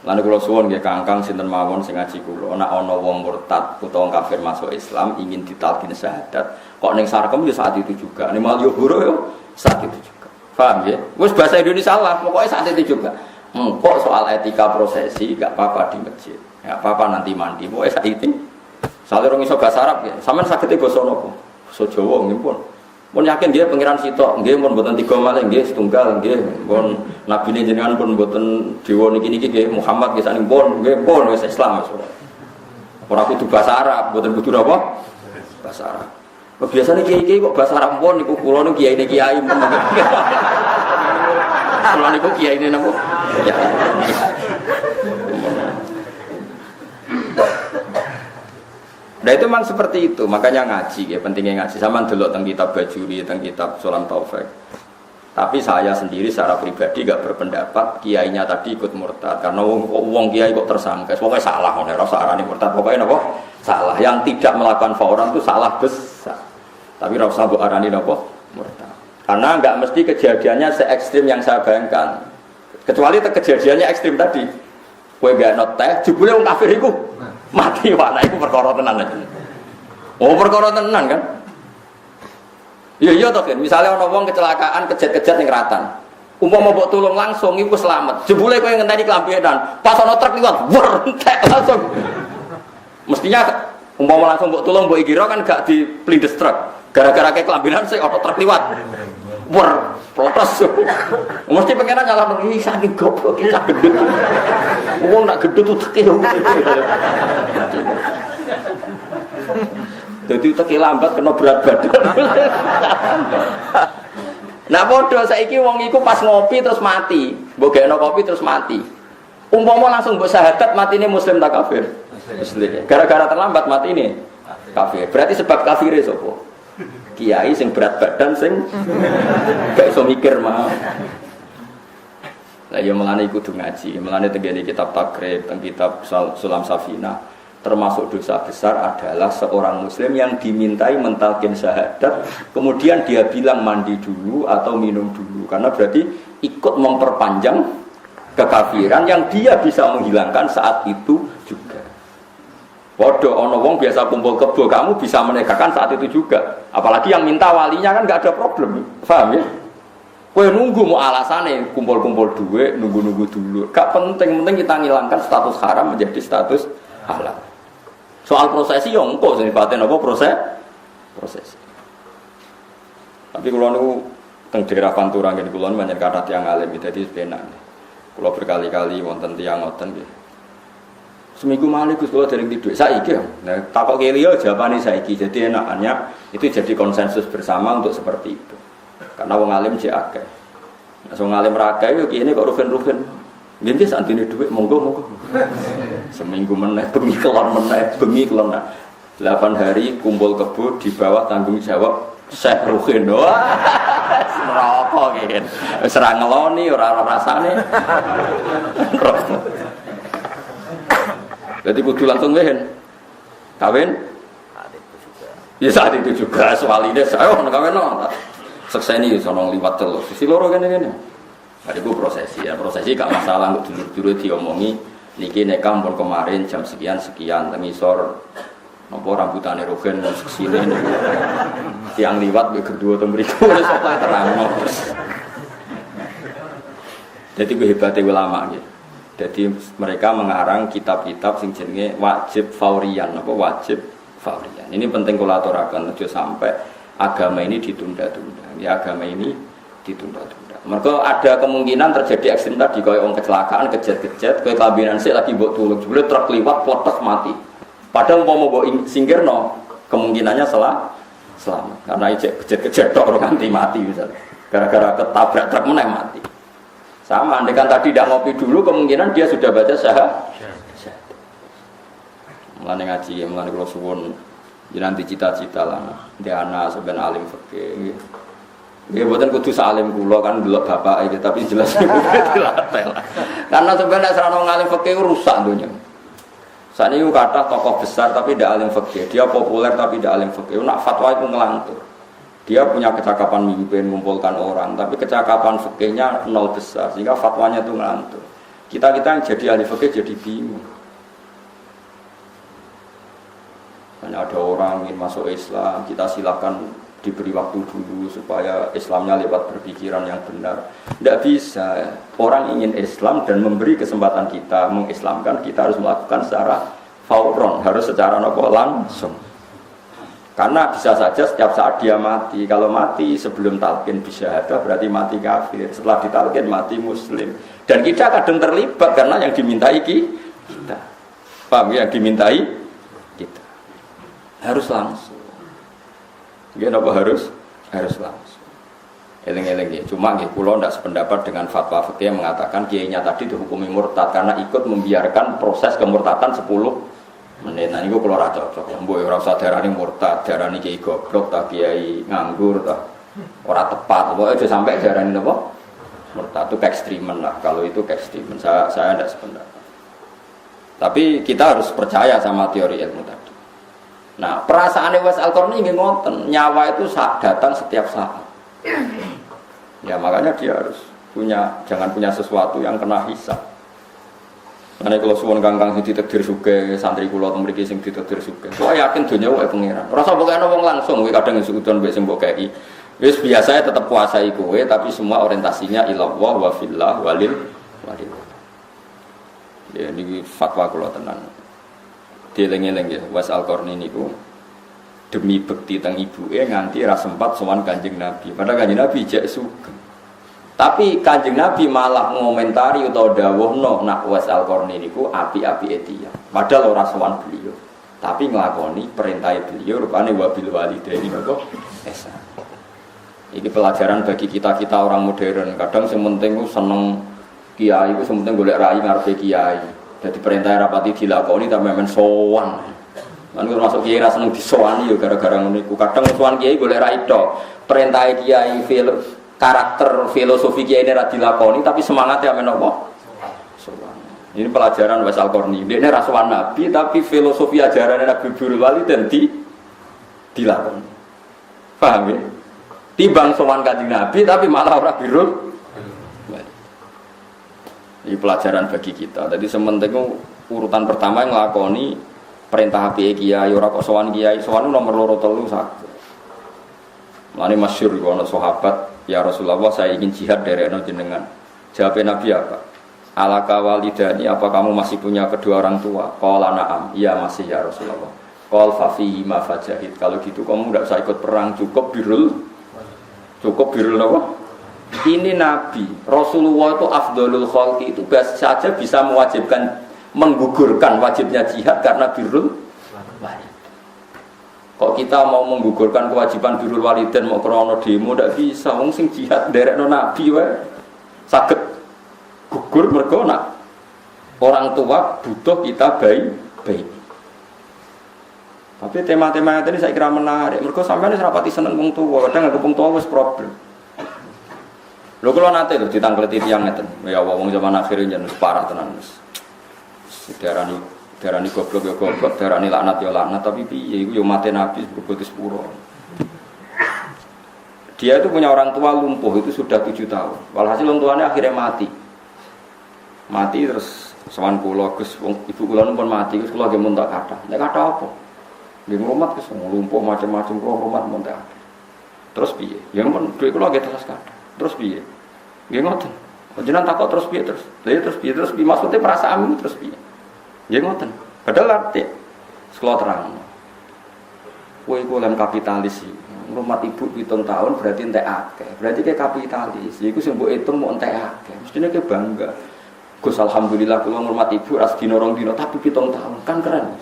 Lan kula suwun nggih Kangkang sinten mawon sing ngaji kula, ana wong murtad utawa kafir masuk Islam ingin ditalkin syahadat, kok ning sarkem ya saat itu juga. Ning mal yo buru yo saat itu juga. Paham ya? Wis bahasa Indonesia lah, pokoknya saat itu juga. Kok soal etika prosesi gak apa-apa di masjid, gak apa-apa nanti mandi. Pokoknya saat itu, soalnya orang iso bahasa Arab ya, sampean sakit itu bahasa nopo, bahasa Jawa nggih pun. Pun yakin dia pangeran sitok, nggih pun mboten tiga malih nggih setunggal nggih, pun nabine jenengan pun mboten dewa niki-niki nggih Muhammad nggih saning pun nggih pun wis Islam wis. Ora kudu bahasa Arab, mboten kudu napa? Bahasa Arab. Biasane kiai-kiai kok bahasa Arab pun niku kula niku kiai-kiai kiai pun. Kula niku kiai-ne napa? Ya. Nah itu memang seperti itu, makanya ngaji ya, pentingnya ngaji. Sama delok teng kitab Bajuri, teng kitab Sulam Taufik. Tapi saya sendiri secara pribadi gak berpendapat kiainya tadi ikut murtad karena wong kiai kok tersangka. Pokoknya salah, ora usah arani murtad, pokoknya napa? Salah. Yang tidak melakukan fauran itu salah besar. Tapi ora usah mbok arani napa? Murtad. Karena enggak mesti kejadiannya se-ekstrim yang saya bayangkan. Kecuali kejadiannya ekstrim tadi. Kowe gak not teh, jebule wong kafir iku mati wae, iku perkara tenan aja. Oh, perkara tenan kan? Iya toh kan, misalnya ana wong kecelakaan kejet-kejet ning Ratan. Umpama mbok tulung langsung iku selamat. Jebule kowe ngenteni kelambenan, pas ana truk liwat, entek langsung. Mestinya umpama langsung mbok tulung mbok kira kan gak diplindes truk. Gara-gara ke kelambenan sing ana truk liwat. Protes. Mesti pengen nyalah iki saking goblok iki gendut. Wong nak gendut tuh teke. Dadi teke lambat kena berat badan. Nah padha saiki wong iku pas ngopi terus mati, mbok gekno kopi terus mati. Umpama langsung mbok syahadat matine muslim tak kafir? Muslim. Gara-gara terlambat mati ini kafir. Berarti sebab kafire sapa? Kiai sing berat badan sing gak iso mikir mah. Lah ya melane kudu ngaji, melane tengene kitab takrib, teng kitab Sulam Safina, termasuk dosa besar adalah seorang muslim yang dimintai mentalkin syahadat, kemudian dia bilang mandi dulu atau minum dulu, karena berarti ikut memperpanjang kekafiran yang dia bisa menghilangkan saat itu juga. Waduh, ono wong biasa kumpul kebo, kamu bisa menegakkan saat itu juga. Apalagi yang minta walinya kan nggak ada problem, paham ya? Kowe nunggu mau alasannya kumpul-kumpul duit, nunggu-nunggu dulu. Gak penting kita ngilangkan status haram menjadi status halal. Soal prosesi yang engkau sini paten apa prosesi. Tapi kula niku teng daerah Pantura nggih kula banyak kathah tiyang alim dadi penak. Kula berkali-kali wonten tiyang ngoten nggih. Seminggu malih Gus kula dereng tidur. Saiki ya. Nah, takoke liya jawabane saiki. Jadi enakannya itu jadi konsensus bersama untuk seperti itu. Karena wong alim jek akeh. Nah, wong alim ra akeh yo kene kok rugen-rugen. Nggih santine dhuwit monggo. Seminggu meneh bengi kelon meneh, bengi kelon. 8 hari kumpul kebo di bawah tanggung jawab Syekh Ruhin. Wah, neraka kene. Wis ora ngeloni, ora rasane. Jadi kudu langsung wehen. Kawin? Ya saat itu juga soalnya saya kawin no. Sekseni sono liwat terus. Sisi loro kene. Hari itu prosesi gak masalah untuk dulur-dulur diomongi. Niki nekam pun kemarin jam sekian tengisor. Nopo rambutane Rugen dan sini tiang liwat gue kedua temberiku wis apa terang. Jadi gue hebatnya ulama gitu. Jadi mereka mengarang kitab-kitab sing jenenge wajib faurian, apa wajib faurian. Ini penting kula aturaken aja sampai agama ini ditunda-tunda. Ya agama ini ditunda-tunda. Mergo ada kemungkinan terjadi ekstrem tadi kaya wong kecelakaan, kejet-kejet, kaya kabinan sik lagi mbok tulung, jebule truk liwat plotek mati. Padahal mau mbok singkirno kemungkinannya selamat. Karena kejet-kejet tok ora ganti mati misalnya. Gara-gara ketabrak truk meneh mati. Sama, andaikan tadi tidak ngopi dulu, kemungkinan dia sudah baca syahadat. Mulane ngaji, mulane kula suwun nanti cita-cita lah. Dia anak sebenarnya alim fikih. Nggih mboten kudu salim kula kan delok bapak iki, tapi jelas iku dilatel. Karena sebenarnya serana ngalim fikih rusak dunya. Saniki kathah tokoh besar tapi tidak alim fikih. Dia populer tapi tidak alim fikih. Nak fatwa itu ngelantur. Dia punya kecakapan mimpin, mengumpulkan orang, tapi kecakapan fikihnya nol besar, sehingga fatwanya itu ngelantur. Kita yang jadi ahli fikih jadi bingung. Hanya ada orang ingin masuk Islam, kita silakan diberi waktu dulu supaya Islamnya lewat berpikiran yang benar. Tidak bisa. Orang ingin Islam dan memberi kesempatan kita mengislamkan, kita harus melakukan secara fauron, harus secara langsung. Karena bisa saja setiap saat dia mati. Kalau mati sebelum talqin bisyahadah berarti mati kafir. Setelah ditalqin mati muslim. Dan kita kadang terlibat karena yang dimintai kita. Paham ya? Yang dimintai kita. Harus langsung. Kenapa harus langsung. Eling-eling ya. Cuma nggih kula ndak sependapat dengan fatwa fikih yang mengatakan kiainya tadi dihukumi murtad karena ikut membiarkan proses kemurtadan 10 menit. Nah niku kula ora cocok. Mbok ora usah darani murtad, darani kiai goblok ta kiai nganggur ta. Ora tepat. Pokoke aja sampai darani napa? Murtad itu ekstremen lah. Kalau itu ekstremen saya tidak sependapat. Tapi kita harus percaya sama teori ilmu tadi. Nah, perasaan Uwais Al-Qarni nggih ngoten, nyawa itu datang setiap saat. Ya makanya dia harus jangan punya sesuatu yang kena hisab. Nek kalau suwun kangkang sing ditakdir sugih, santri kula teng mriki sing ditakdir sugih. Saya yakin donya wae pangeran. Ora usah mbokane wong langsung, kowe kadang sudon mbek sing mbok kei. Wis biasa tetep kuasai kowe, tapi semua orientasinya ilallah wa fillah walil. Ya niki fatwa kula tenan. Dieling-eling ya, Uwais Al-Qarni niku demi bekti teng ibuke nganti ra sempat sowan Kanjeng Nabi. Padahal Kanjeng Nabi jek sugih. Tapi Kanjeng Nabi malah ngomentari utawa dawuhno nak Uwais Al-Qarni niku api-api dia. Padahal ora sowan beliau. Tapi nglakoni perintah beliau rupane wabil walidaini kok ihsan. Iki pelajaran bagi kita-kita orang modern. Kadang sing penting ku seneng kiai ku sing penting golek rai ngarepe kiai. Jadi perintah rapati dilakoni tapi men sowan. Kan termasuk kiai ra seneng disowani yo gara-gara ngono iku. Kadang sowan kiai golek rai tok. Perintah kiai karakter filosofi kiai ini ra dilakoni tapi semangatnya men apa? Sowan. Ini pelajaran Uwais Al-Qarni. Dia ini rasuwan Nabi tapi filosofi ajaran Nabi Birrul Walidain dilakoni. Paham ya? Timbang sowan Kanjeng Nabi tapi malah ora birrul. Ini pelajaran bagi kita. Jadi sementing urutan pertama yang nglakoni perintah api kiai ora kok sowan kiai. Sowan nomor 2 3 sakit. Mulane masyhur ana sahabat, ya Rasulullah saya ingin jihad dari jenengan. Jawab Nabi apa? Alaka walidani, apa kamu masih punya kedua orang tua? Qala na'am. Iya masih ya Rasulullah. Qal fa fihi ma fajahid. Kalau gitu kamu enggak usah ikut perang, cukup birrul Cukup birrul apa? Ini Nabi, Rasulullah itu afdholul khalqi itu saja bisa mewajibkan menggugurkan wajibnya jihad karena birrul walidain. Kok kita mau menggugurkan kewajiban birrul walidain mau krono demo ndak bisa, wong sing jihad nderekno Nabi wae. Saged gugur mergo nak orang tua butuh kita baik. Tapi tema-tema ini saya kira menarik. Mergo sampeyan wis rapati seneng wong tua, kadang anggap wong tua wis problem. Lho kula nate lho ditangkleti tiyang ngeten. Ya wong zaman akhir yen wis parah tenan wis. Darani goblok ya goblok, darani laknat ya laknat, tapi piye iku ya mate Nabi berbuat sepuro. Dia itu punya orang tua lumpuh itu sudah 7 tahun. Walhasil orang tuanya akhirnya mati. Mati terus sowan kula Gus ibu kula pun mati, terus kula ge muntak kathah. Nek kathah apa? Nggih ngrumat Gus lumpuh macam-macam kula ngrumat muntak. Terus piye? Ya men dhuwit kula ge telas kathah. Terus piye? Nggih ngoten. Jenengan takok terus piye terus? Lha ya terus piye? Terus piye maksudnya perasaanmu terus piye? Nggih ngoten. Padahal arti kula terang. Kowe iku lan kapitalis iki. Ngrumat ibu 7 tahun berarti entek akeh. Berarti ke kapitalis. Iku sing mbok hitung mau entek akeh. Mestine ke bangga. Gus alhamdulillah kula ngurmat ibu ras dina rong dina tapi 7 tahun. Kan keren.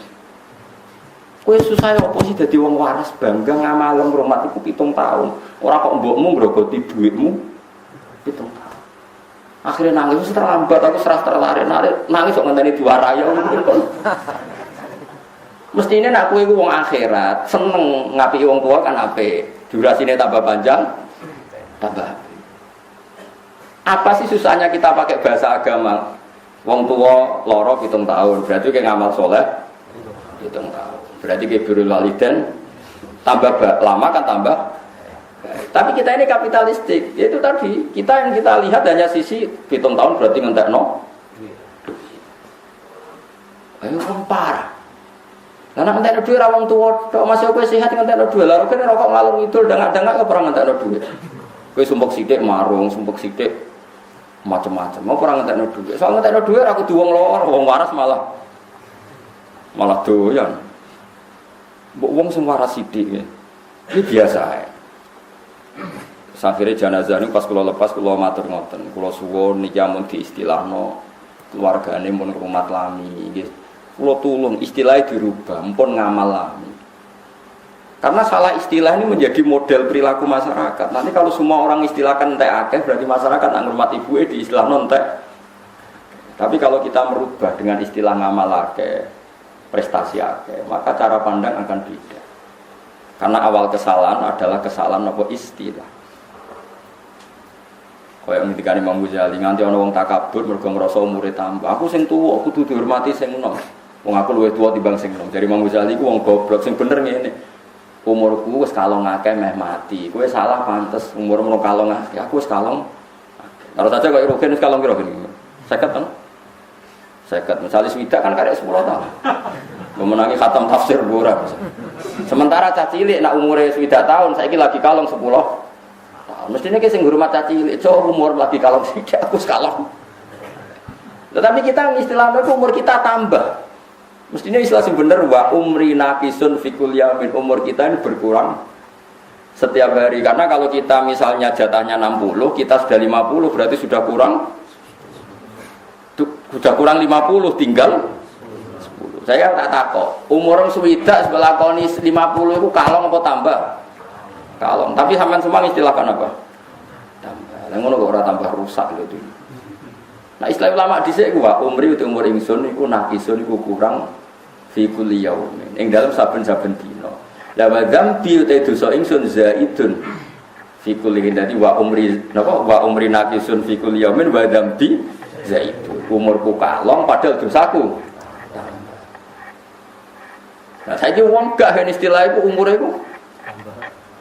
Kowe susah opo sih dadi wong waras bangga ngamalem ngurmat ibu 7 tahun. Ora kok mbokmu ngrogoti dhuwitmu 7 tahun. Akhirnya nangis terlambat aku serah tertarik nangis kok ngenteni diwarai. Mestinya nak kowe iku wong akhirat, seneng ngapiki wong tua kan apik. Durasine tambah panjang, tambah apik. Apa sih susahnya kita pakai bahasa agama? Wong tua loro 7 tahun, berarti kayak ngamal soleh 7 tahun. Berarti kayak birrul walidain tambah lama kan tambah. Tapi kita ini kapitalistik. Itu tadi, yang kita lihat hanya sisi 7 tahun berarti ngentekno. Ayo parah. Karena ngentekno duit ra wong tuwa tok masih kowe sehat ngentekno duit. Lah kene rokok ngalung idul dengak-dengak kok ora ngentekno duit. Kowe sumpek sithik marung, sumpek sithik macam-macam. Mau ora ngentekno duit. Soal ngentekno duit aku duwong lor, wong waras malah doyan. Mbok wong sing waras sithik iki. Iki biasa ae. Akhirnya jenazah ini pas kula lepas kula matur ngoten. Kula suwun niki amun diistilahno keluargane mun rumat lami nggih. Kula tulung istilahnya dirubah, mpun ngamal lami. Karena salah istilah ini menjadi model perilaku masyarakat. Nanti kalau semua orang istilahkan entek akeh, berarti masyarakat nak ngurmat ibu di istilah nontek. Tapi kalau kita merubah dengan istilah ngamal akeh, prestasi akeh, maka cara pandang akan beda. Karena awal kesalahan adalah kesalahan apa istilah. Kaya ngendikane Imam Ghazali nganti ana wong takabur mergo ngrasa umure tambah. Aku sing tuwa, kudu dihormati sing enom. Wong aku luwih tuwa timbang sing enom. Dari Imam Ghazali ku wong goblok sing bener ngene. Umurku wis kalong akeh meh mati. Kowe salah pantes umurmu kalong akeh. Aku wis kalong. Karo saja kaya Rugen wis kalong piro ben. 50 kan? 50. Misale swidak kan karek 10 tahun. Memenangi khatam tafsir ora. Sementara cah cilik nak umure 7 tahun saiki lagi kalong 10 tahun. Mestinya ki sing ngurmat cah cilik, cok umur lagi kalong sithik aku kalong. Tetapi kita istilahnya umur kita tambah. Mestinya istilah sing bener wa umri naqisun fi kulli yamin, umur kita ini berkurang setiap hari. Karena kalau kita misalnya jatahnya 60, kita sudah 50 berarti sudah kurang 50 tinggal 10. Saya tak takok, umur swidak sebelah koni 50 itu kalong apa tambah? Kalong. Tapi sampean semua istilahkan apa? Tambah. Lah ngono kok ora tambah rusak lho itu. Nah istilah ulama dhisik ku wa umri umur ingsun iku naqisun iku kurang fi kulli yaumin. Ing dalem saben-saben dina. La wa dzambi te dosa ingsun zaidun fi kulli dadi wa umri napa wa umri naqisun fi kulli yaumin wa dzambi zaidun. Umurku kalong padahal dosaku. Nah saiki wong gak hen istilah iku umure iku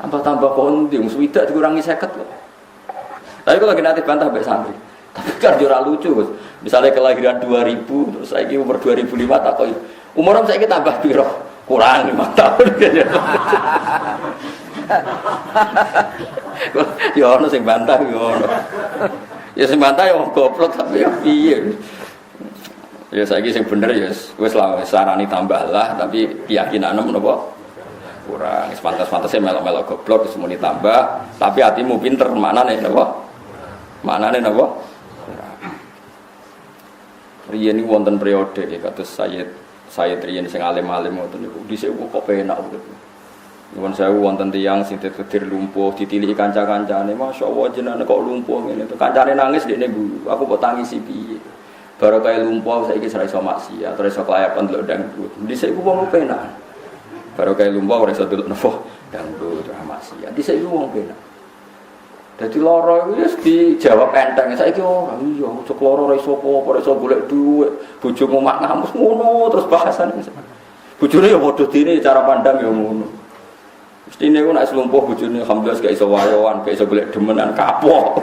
tambah kondi wong swidak dikurangi 50 kok. Tapi kalau lagi nanti bantah mbek santri. Tapi kan ora lucu, Gus. Misalnya kelahiran 2000 terus saiki umur 2005 tak kok umur saiki tambah piro? Kurang 5 tahun. Ya ono sing bantah yo ono. Ya sing bantah yo goblok tapi ya piye. Ya saiki sing bener ya wis lah sarani tambah lah tapi keyakinan menapa kurang. Pantes-pantese melok-melok goblok wis muni tambah, tapi hatimu pinter. Maknane napa? Maknane napa? Riyen niku wonten periode kados Sayyid riyen sing alim-alim ngoten niku. Dhisik kok penak urip. Nuwun sewu wonten tiyang sing ditedir lumpuh ditiliki kanca-kancane, masyaallah jenengan kok lumpuh ngene to. Kancane nangis dekne guru, aku kok tangisi piye. Baru kaya lumpuh saiki ora iso maksiat, ora iso kelayapan delok dangdut. Dhisik ku wong penak. Baru kaya lumpuh ora iso delok napa dangdut ora maksiat. Dhisik ku wong penak. Dadi lara iku wis dijawab enteng. Saiki ora iya, cek lara ora iso apa, ora iso golek dhuwit, bojomu mak ngamus ngono terus bahasane. Bojone ya padha dene cara pandang ya ngono. Mestine ku nek lumpuh bojone alhamdulillah gak iso wayoan, gak iso golek demenan kapok.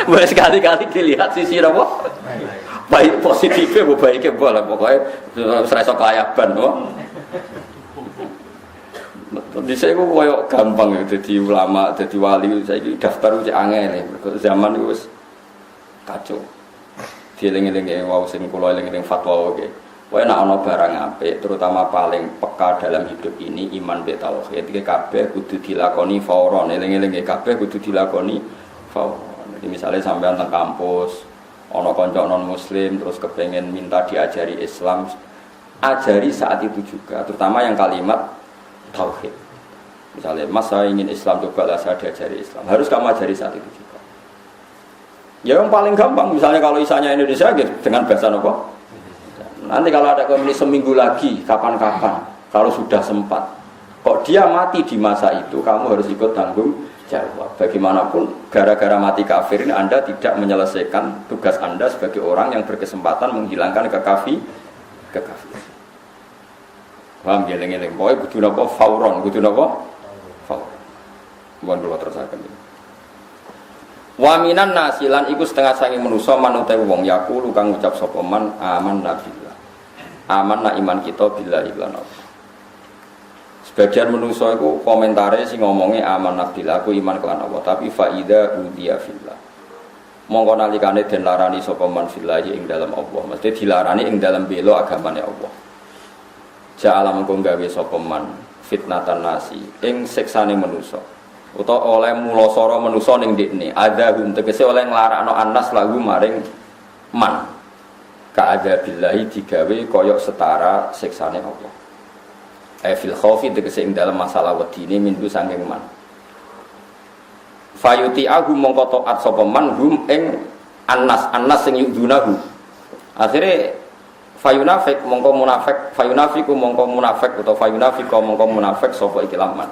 Wes sekali-kali dilihat sisi apa? Baik positifnya, baiknya boleh pokoknya serasa kelayaban, no. Di saya ku koyo gampang ya, jadi ulama, jadi wali, saya daftar uji angel nih. Zaman itu kacau. Dieling-eling wow sing kula eling-eling fatwa oke. Wae nek ana barang apik, terutama paling peka dalam hidup ini iman be tauhid. Iki kabeh kudu dilakoni fauron. Eling-eling kabeh kudu dilakoni fauron. Jadi misalnya sampean teng kampus, ana kanca non muslim terus kepengen minta diajari Islam, ajari saat itu juga, terutama yang kalimat tauhid. Misalnya, Mas saya ingin Islam, cobalah saya diajari Islam. Harus kamu ajari saat itu juga. Ya yang paling gampang, misalnya kalau isanya Indonesia gitu, dengan bahasa apa? Nanti kalau ada komunis seminggu lagi, kapan-kapan, kalau sudah sempat. Kok dia mati di masa itu, kamu harus ikut tanggung jawab. Bagaimanapun, gara-gara mati kafir ini Anda tidak menyelesaikan tugas Anda sebagai orang yang berkesempatan menghilangkan kekafiran. Paham geleng-geleng. Pokoknya kudu napa fauron, kudu napa? Fauron. Mohon kula terusaken. Wa minan nasilan iku setengah sange manusa manute wong yaqulu kang ngucap sapa man aman nabillah. Aman na iman kita billahi lan Allah. Sebagian manusa iku komentare sing ngomongé aman nabillah aku iman kelan Allah, tapi faida udiya fillah. Mongko nalikane den larani sapa man fillahi ing dalam Allah, mesti dilarani ing dalam belo agamane Allah. Ja'alam kang gawe sapa man fitnatan nasi ing siksane manusa utawa oleh mulasara manusa ning ndekne adzahum tegese oleh nglarakno anas lagu maring man ka adzabillahi digawe kaya setara siksane Allah fil khaufi tegese ing dalam masalah wedine minggu saking man fayuti agu mongko taat sapa man hum ing anas sing yudunahu akhire fayunafik mongko munafik fayunafiku mongko munafik utawa fayunafiko mongko munafik sapa iki laman.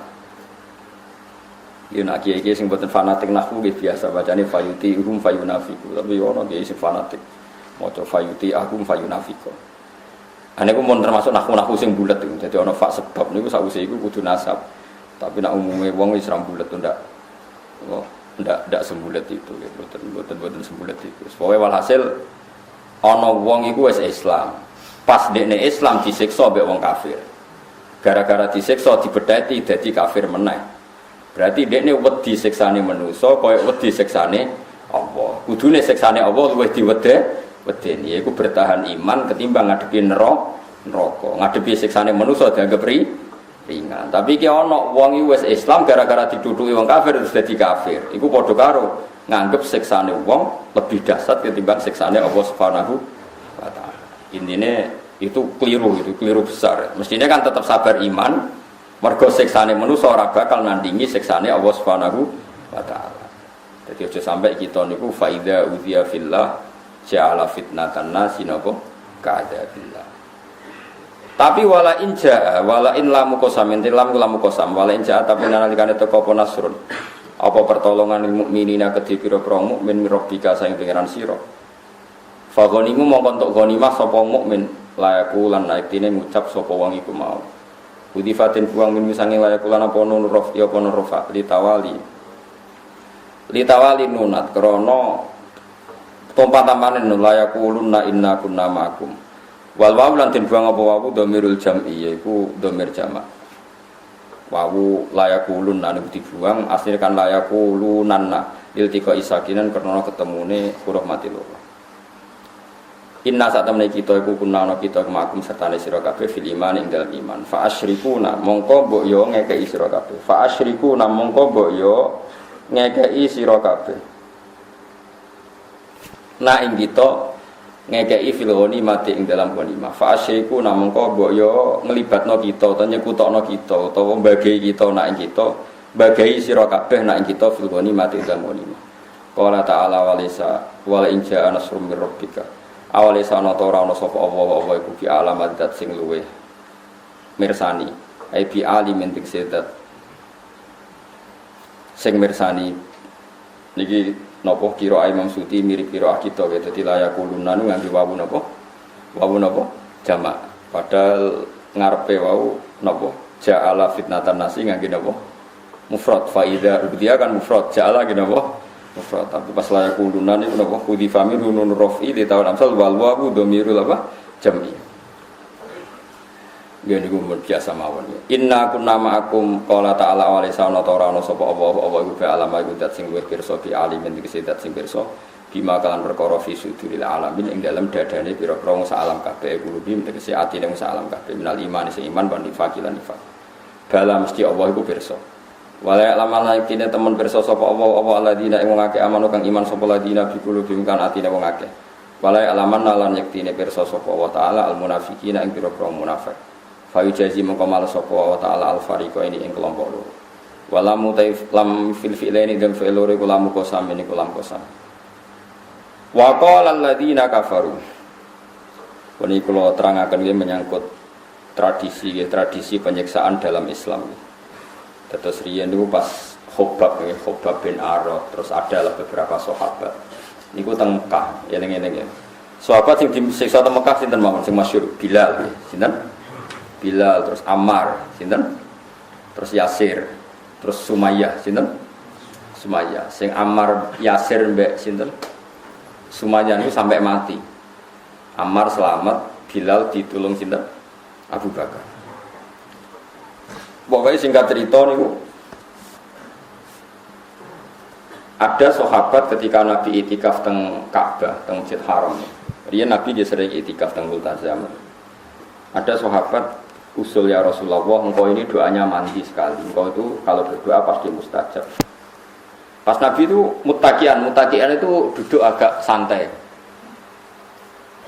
Yen nak kiai sing boten fanatik nahwu nggih biasa bacane fayuti hum fayunafiku tapi ono kiai sing fanatik maca fayuti ahum fayunafiko. Ane ku mun termasuk nahwu sing bulet iki dadi ono fak sebab niku sakwise iku kudu nasab. Tapi nak umume wong wis ra bulet ndak. Oh, ndak sembulet itu boten sembulet itu. Pokoke walhasil ana wong iku wis Islam. Pas dekne Islam disiksa mbek wong kafir. Gara-gara disiksa dibedheti dadi kafir meneh. Berarti dekne wedi siksane manusa kaya wedi siksane Allah. Kudune siksane Allah luwih diwedeni iku bertahan iman ketimbang ngadepi neraka. Ngadepi siksane manusa dianggap ringan. Tapi iki ana wong iku wis Islam gara-gara diduduki wong kafir terus dadi kafir. Iku padha karo nganggep siksane wong lebih dahsyat ketimbang siksane Allah Subhanahu wa taala. Intine itu keliru besar. Mestinya kan tetap sabar iman, mergo siksane manusa ora bakal nandingi siksane Allah Subhanahu wa taala. Jadi aja sampai kita niku faida udhiya fillah ja'ala fitnatan nasi napa ka'adabillah. Tapi wala in lamu qasam lamu qasam wala in ja'a tapi nalikane teko apa nasrun apa pertolongan mukminina kedhi pira-pira mukmin rabbika saing pangeran sira. Fa ghanimu mongko entuk ghanimah sapa mukmin layaku lan naitine ngucap sapa wong iku mau. Budifatin buang min misange layaku lan apa nun rof ya apa nun rofa litawali nunat krana tompat-tampane layaku lunna inna kunna ma'akum. Wal wawu lan den buang apa wawu dhamirul jam'i yaiku dhamir jamak. Wawu layakulun anu dibuang asline kan layakulunan iltika isakinan karena ketemune huruf mati loro. Inna satamne kita iku kunana kita kemakum sertane sira kabeh fil iman ing dalem iman. Fa asyrikuna mongko mbok yo ngekeki sira kabeh. Fa asyrikuna mongko mbok yo ngekeki sira kabeh. Na ing kita ngekeki fil mati ing dalam ghanimah. Fa asyrikuna mongko mbok yo nglibatno kita utawa nyekutokno kita utawa mbagi kita nak ing kita, mbagi sira kabeh nak ing kita fil mati ing dalam ghanimah. Qala ta'ala wala in ja'a nasrun mir rabbika. Awale sana ta ora ana sapa apa iku bi alamat dat sing luweh mirsani ai bi alimin tik sedat sing mirsani niki napa kira Imam Suti mirip kira kita dadi layakuluna nganggo wawu napa jamak padahal ngarepe wau napa ja'ala fitnatan nasi nganggo napa mufrad faida dia kan mufrad ja'ala ngene napa mufrad tapi pas layak kulunan itu napa kudi famir nun rafi di tahun amsal wal wawu dhamirul apa jam'i ngene niku biasa mawon inna kunna ma'akum qala ta'ala wa laysa ana tarana sapa apa iku be alama iku dat sing luwih pirsa bi alimin iki dat sing pirsa bima kalan perkara fi suduril alamin ing dalem dadane pira-pira wong sak alam kabeh kulubim tegese atine wong sak alam kabeh minal iman sing iman wan nifaqilan nifaq bala mesti Allah iku pirsa wala lama laikine temen pirsa sapa Allah alladzina ing wong akeh amanu kang iman sapa ladina bi qulubihim kan atine wong akeh wala alaman lan yektine pirsa sapa Allah taala al munafiqina ing pira-pira munafik fa yujazi mongko males sapa Allah taala al fariqa ini ing kelompok loro wala mutaif lam fil fi'laini dan fi'l loro kula mukosam ini kula mukosam wa qala alladzina kafaru kene kula terangaken iki menyangkut tradisi penyiksaan dalam Islam. Terus riyen niku pas Khobab bin Arad, terus ada beberapa sahabat. Niku teng Mekah, eling-eling ya. Sahabat sing disiksa teng Mekah sinten mawon sing masyhur Bilal, sinten? Bilal, terus Ammar, sinten? Terus Yasir, terus Sumayyah, sinten? Sumayyah. Sing Ammar, Yasir mbek sinten? Sumayyah niku sampai mati. Ammar selamat, Bilal ditulung sinten? Abu Bakar. Pokoknya singkat cerita niku ada sahabat ketika Nabi itikaf teng Ka'bah, teng Masjid Haram. Riyen Nabi dia sering itikaf teng Multazam. Ada sahabat usul ya Rasulullah, engkau ini doanya mandi sekali. Engkau itu kalau berdoa pasti mustajab. Pas Nabi itu mutakian itu duduk agak santai.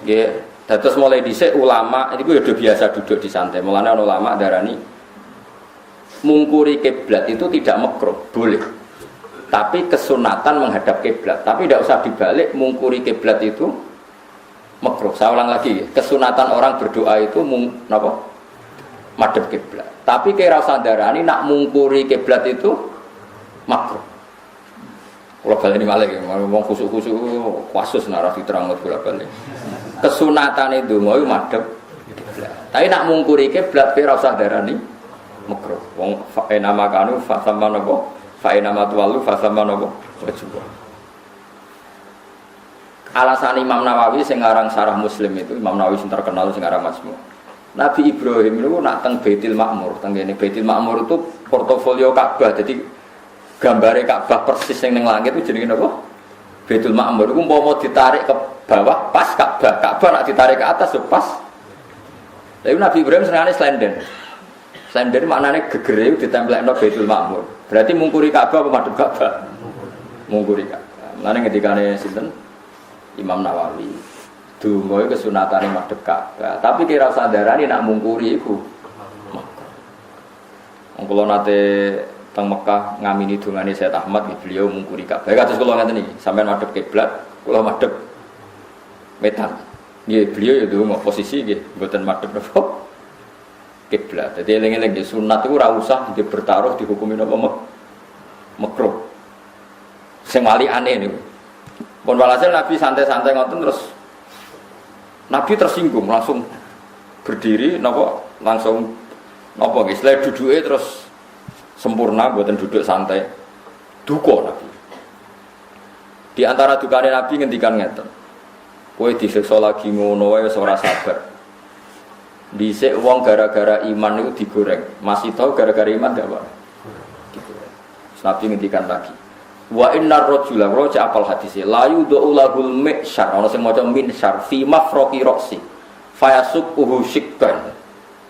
Nggih, terus mulai dhisik ulama itu udah biasa duduk di santai. Mulane ana ulama darani mungkuri kiblat itu tidak makruh, boleh. Tapi kesunatan menghadap kiblat. Tapi tidak usah dibalik, mungkuri kiblat itu makruh. Saya ulang lagi, kesunatan orang berdoa itu madhep kiblat. Tapi kira sadarani nak mungkuri kiblat itu makruh. Kalau balik ini malah, ngomong khusuk-khusuk kasus narasi terang bola-balik. Kesunatan itu mau madhep kiblat. Tapi nak mungkuri kiblat kira sadarani makruh. Wong fa'ina makanu fasama napa? Fa'ina matwalu fasama napa? Wajib. Alasan Imam Nawawi sing aran Syarah Muslim itu, Imam Nawawi sing terkenal sing aran Majmu'. Nabi Ibrahim niku nak teng Baitul Ma'mur, teng kene Baitul Ma'mur itu portofolio Ka'bah. Jadi gambare Ka'bah persis sing ning langit itu jenenge napa? Baitul Ma'mur. Iku umpama ditarik ke bawah pas Ka'bah. Ka'bah nak ditarik ke atas yo pas. Tapi Nabi Ibrahim senengane slenden. Slender maknanya gegere ditemplekno Baitul Ma'mur. Berarti mungkuri Ka'bah apa madhep Ka'bah? Mungkuri Ka'bah. Mulane ngendikane sinten? Imam Nawawi. Donga iku kesunatane madhep Ka'bah. Tapi kira sandarane nak mungkuri iku. Wong kula nate teng Mekah ngamini dongane Sayyid Ahmad beliau mungkuri Ka'bah. Kados kula ngeten iki, sampean madhep kiblat, kula madhep wetan. Nggih, beliau ya donga posisi nggih mboten madhep napa? Kiblat. Jadi eling-eling di sunat itu ora usah bertaruh dihukumi apa makruh. Sing wali aneh niku. Pun walhasil Nabi santai-santai ngoten terus Nabi tersinggung langsung berdiri langsung nggih slide duduke terus sempurna mboten duduk santai. Duka Nabi. Di antara dukane Nabi ngendikan ngeten. Kowe disiksa lagi ngono wae wis ora sabar. Dhisik wong gara-gara iman itu digoreng. Masih tahu gara-gara iman enggak, Pak? Digoreng. Nabi ngendikan lagi. Wa innar rajula raja apal hadise la yudul lahul mi'syar ana sing maca minsyar fi mafraqi ra'si fayasuquhu syikkan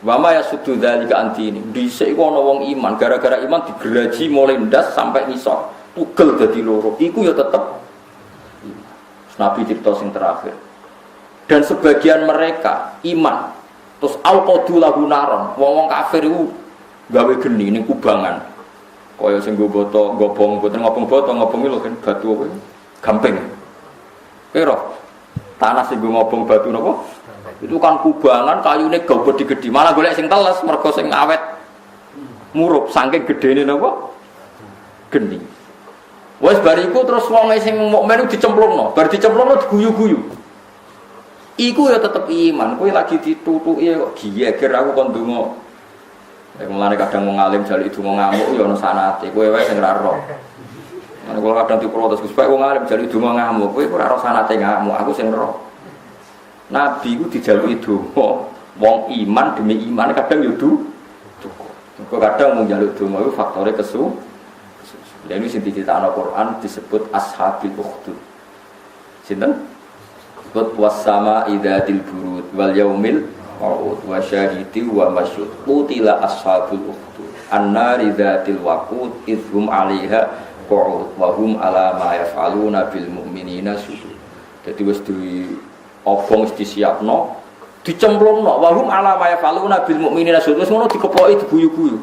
wa ma yasuddu dzalika antini dhisik iku ana wong iman gara-gara iman digeraji mulai ndas sampai ngisor tugel dadi loro iku ya tetep Nabi cerita sing terakhir dan sebagian mereka iman terus alqadu lahu naron wong-wong kafir iku gawe geni ning kubangan kaya sing nggo boto gobong boten ngobong boto ngobong lho kan batu apa gamping kira tanah sing nggo ngobong batu napa itu kan kubangan kayune gede-gede malah golek sing teles mergo sing awet murup saking gedene napa geni wis bariku terus wong sing mukmin dicemplungno bar dicemplungno diguyu-guyu iku ya tetep iman kowe lagi ditutuki kok giyeger aku kon ndonga mulane kadang wong alim jalik donga ngamuk ya ana sanate kowe wae sing ora ro. Mulane kula kadang diprotes Gus, wong alim jalik donga ngamuk kowe ora ro sanate ngamuk, aku sing ro. Nabi ku dijaluki donga wong iman demi iman kadang yo cukup. Kadang wong njaluk donga iku faktore kesu. Lha ini sing dicritakno Quran disebut ashabil ukhdud. Sinten? Disebut wasama idzatil burud wal yaumil ma'ud wa syahidi wa masyud qutila ashabul ukhdud annari dzatil waqud idhum 'alaiha qu'ud wa hum 'ala ma yaf'aluna bil mu'minina syuhud. Dadi wis di obong wis disiapno dicemplungno wa hum 'ala ma yaf'aluna bil mu'minina syuhud wis ngono dikeploki diguyu-guyu.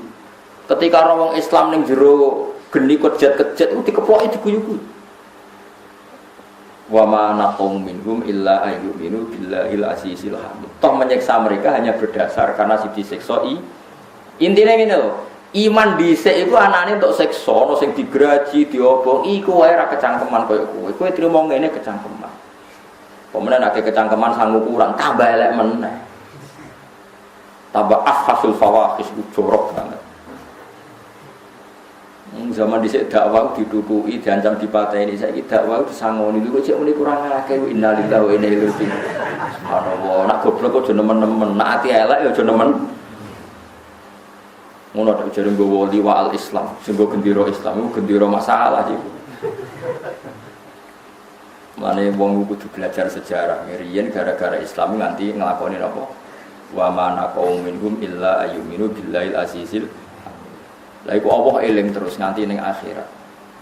Ketika orang Islam ning jero geni kejet-kejet itu dikeploki diguyu-guyu. Wa ma naqum minhum illa ayyuminu billahil azizil hamid. Toh menyiksa mereka hanya berdasar karena si disiksa intine ngene lho. Iman dhisik iku anane untuk siksa, ono sing digraji, diobong, iku wae ra kecangkeman koyo kowe. Kowe trimo ngene kecangkeman. Pemenang akeh kecangkeman sangu kurang, tambah elek meneh. Tambah afhasul fawahish jorok banget. Zaman dhisik dakwah ditutuki diancam dipateni saiki dakwah disangoni lho kok muni kurang akeh innalillahi wa inna ilaihi raji'un. Subhanallah nak goblok aja nemen-nemen nak ati elek ya aja nemen. Ngono tak jare nggowo liwa al-Islam sing nggo gendera Islam iku gendera masalah iki. Mane wong kudu belajar sejarah riyen gara-gara Islam nganti nglakoni apa wa ma naqum minhum illa ayyuminu billahil azizil. Lah iku Allah eling terus nganti ning akhirat.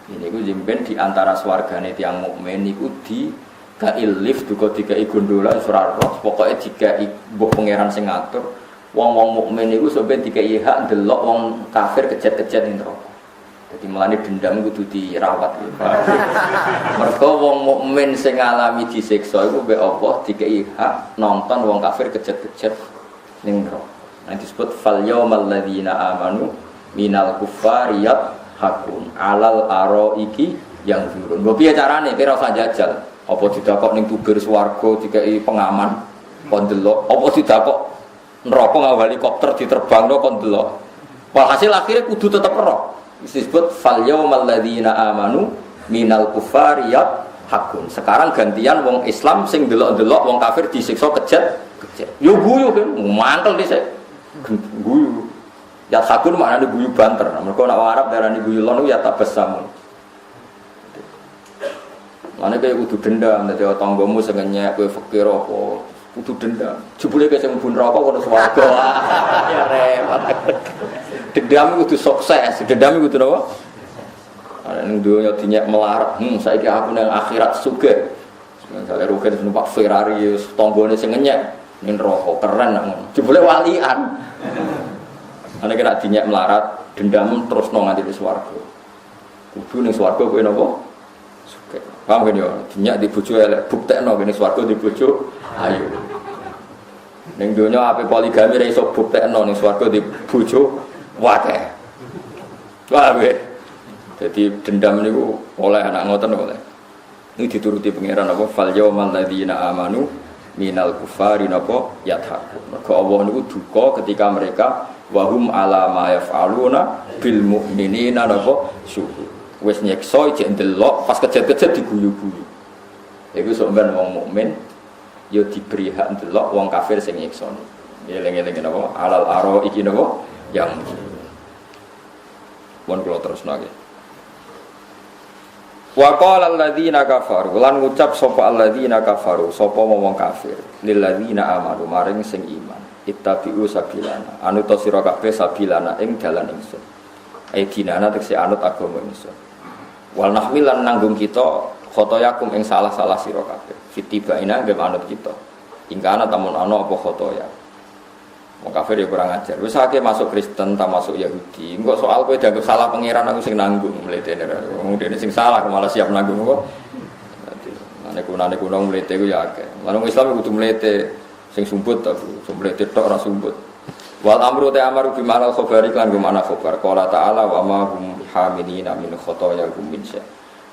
Ini iku jemben di antara swargane tiyang mukmin niku di kailif duka dikai gondola ora roh pokoke dikai mbok pangeran sing ngatur. Wong-wong mukmin niku sampe dikai hak ndelok wong kafir kejet-kejet ning neraka. Dadi mulane dendam kudu dirawat. Mergo wong mukmin sing ngalami disiksa iku mbek Allah dikai hak nonton wong kafir kejet-kejet ning neraka. Nah disebut fal yaumal ladzina amanu minal kufariyat hakun alal araiki yang turun. Mbok piye carane kira usah jajal. Apa didakok ning tubir swarga dikai pengaman kon delok, apa didakok neraka nggawa helikopter diterbangno kon delok. Walhasil akhirnya kudu tetep ero. Disebut fal yaumal ladzina amanu minal kufariyat hakun. Sekarang gantian wong Islam sing delok-delok wong kafir disiksa kejet-kejet. Yo guyu kan, mantel dhisik. Guyu. Ya hakun maknane guyu banter. Mergo nek wong Arab darani guyu lon ya tabassam. Mane kaya kudu dendam dadi tanggamu sing nyek kowe fakir apa kudu dendam. Jebule kaya sing mlebu neraka kono swarga. Ya repot. Dendam kudu sukses, dendam kudu napa? Ana ning donya dinyek melarat. Saiki aku nang akhirat sugih. Misale rugen numpak Ferrari tanggane sing nyek ning neraka keren ngono. Jebule walian. Ana kira dinyek melarat, dendam terus nang nganti swarga. Kudu ning swarga kowe napa? Sugih. Paham kan yo? Dinyak di bojo elek buktekno kene swarga di bojo ayu. Ning donya ape poligami ra iso buktekno ning swarga di bojo akeh. Paham ya? Jadi dendam niku oleh anak ngoten oleh. Ini dituruti pangeran apa fal yaumal ladzina amanu minal kufari napa yadhaku. Mergo Allah niku duka ketika mereka wahum ala ma yaf'aluna bil mu'minina napa syuhud. Wis nyekso jek ndelok pas kejet-kejet diguyu-guyu. Iku sampean wong mukmin ya diberi hak ndelok wong kafir sing nyekso. Eling-eling napa alal aro iki napa yang mun kula terusno nggih. Wa qala alladzina kafaru lan ngucap sapa alladzina kafaru sapa wong kafir lil ladzina amanu maring sing iman ittabi'u sabilana anut sira kabeh sabilana ing dalan ingsun dinana tekse anut agama ingsun wal nahmilan nanggung kita khotoyakum ing salah-salah sira kabeh fitibaina nggih anut kita ingkana tamun ana apa khotoya wong kafir ya kurang ajar wis akeh masuk Kristen ta masuk Yahudi engko soal kowe dianggap salah pangeran aku sing nanggung mletene wong dene sing salah malah siap nanggung kok nek kuno mlete ku ya akeh lan wong Islam kudu mlete sing sumbut ta mlete tok ora sumbut wal amru ta amaru bi ma'al khabari kan bi ma'na khabar qala ta'ala wa ma hum hamilina min khotoya hum min sya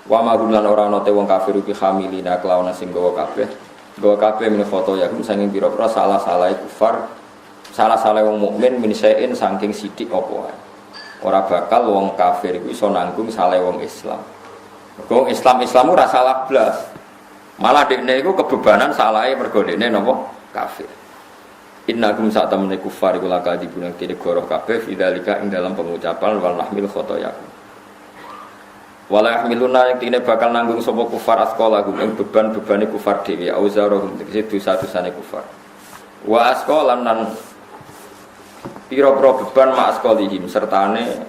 wa ma hum lan ora ana te wong kafir bi hamilina kelawan sing gawa kabeh min khotoya hum sanging pira-pira salah-salah kufar salah-salah wong mukmin min syai'in saking sithik apa wae. Ora bakal wong kafir iku iso nanggung salah wong Islam. Mergo Islam ora salah blas. Malah dekne iku kebebanan salahe mergo dekne napa kafir. Innakum sa'tamune kufar iku laka dibunang kene goroh kabeh fidzalika ing dalam pengucapan wal nahmil khotoyakum. Wala yahmiluna yang tine bakal nanggung sapa kufar asqalahum ing beban-bebane kufar dhewe auzarohum tegese dosa-dosane kufar. Wa asqalan nan pira-pira beban ma'asqalihim sertane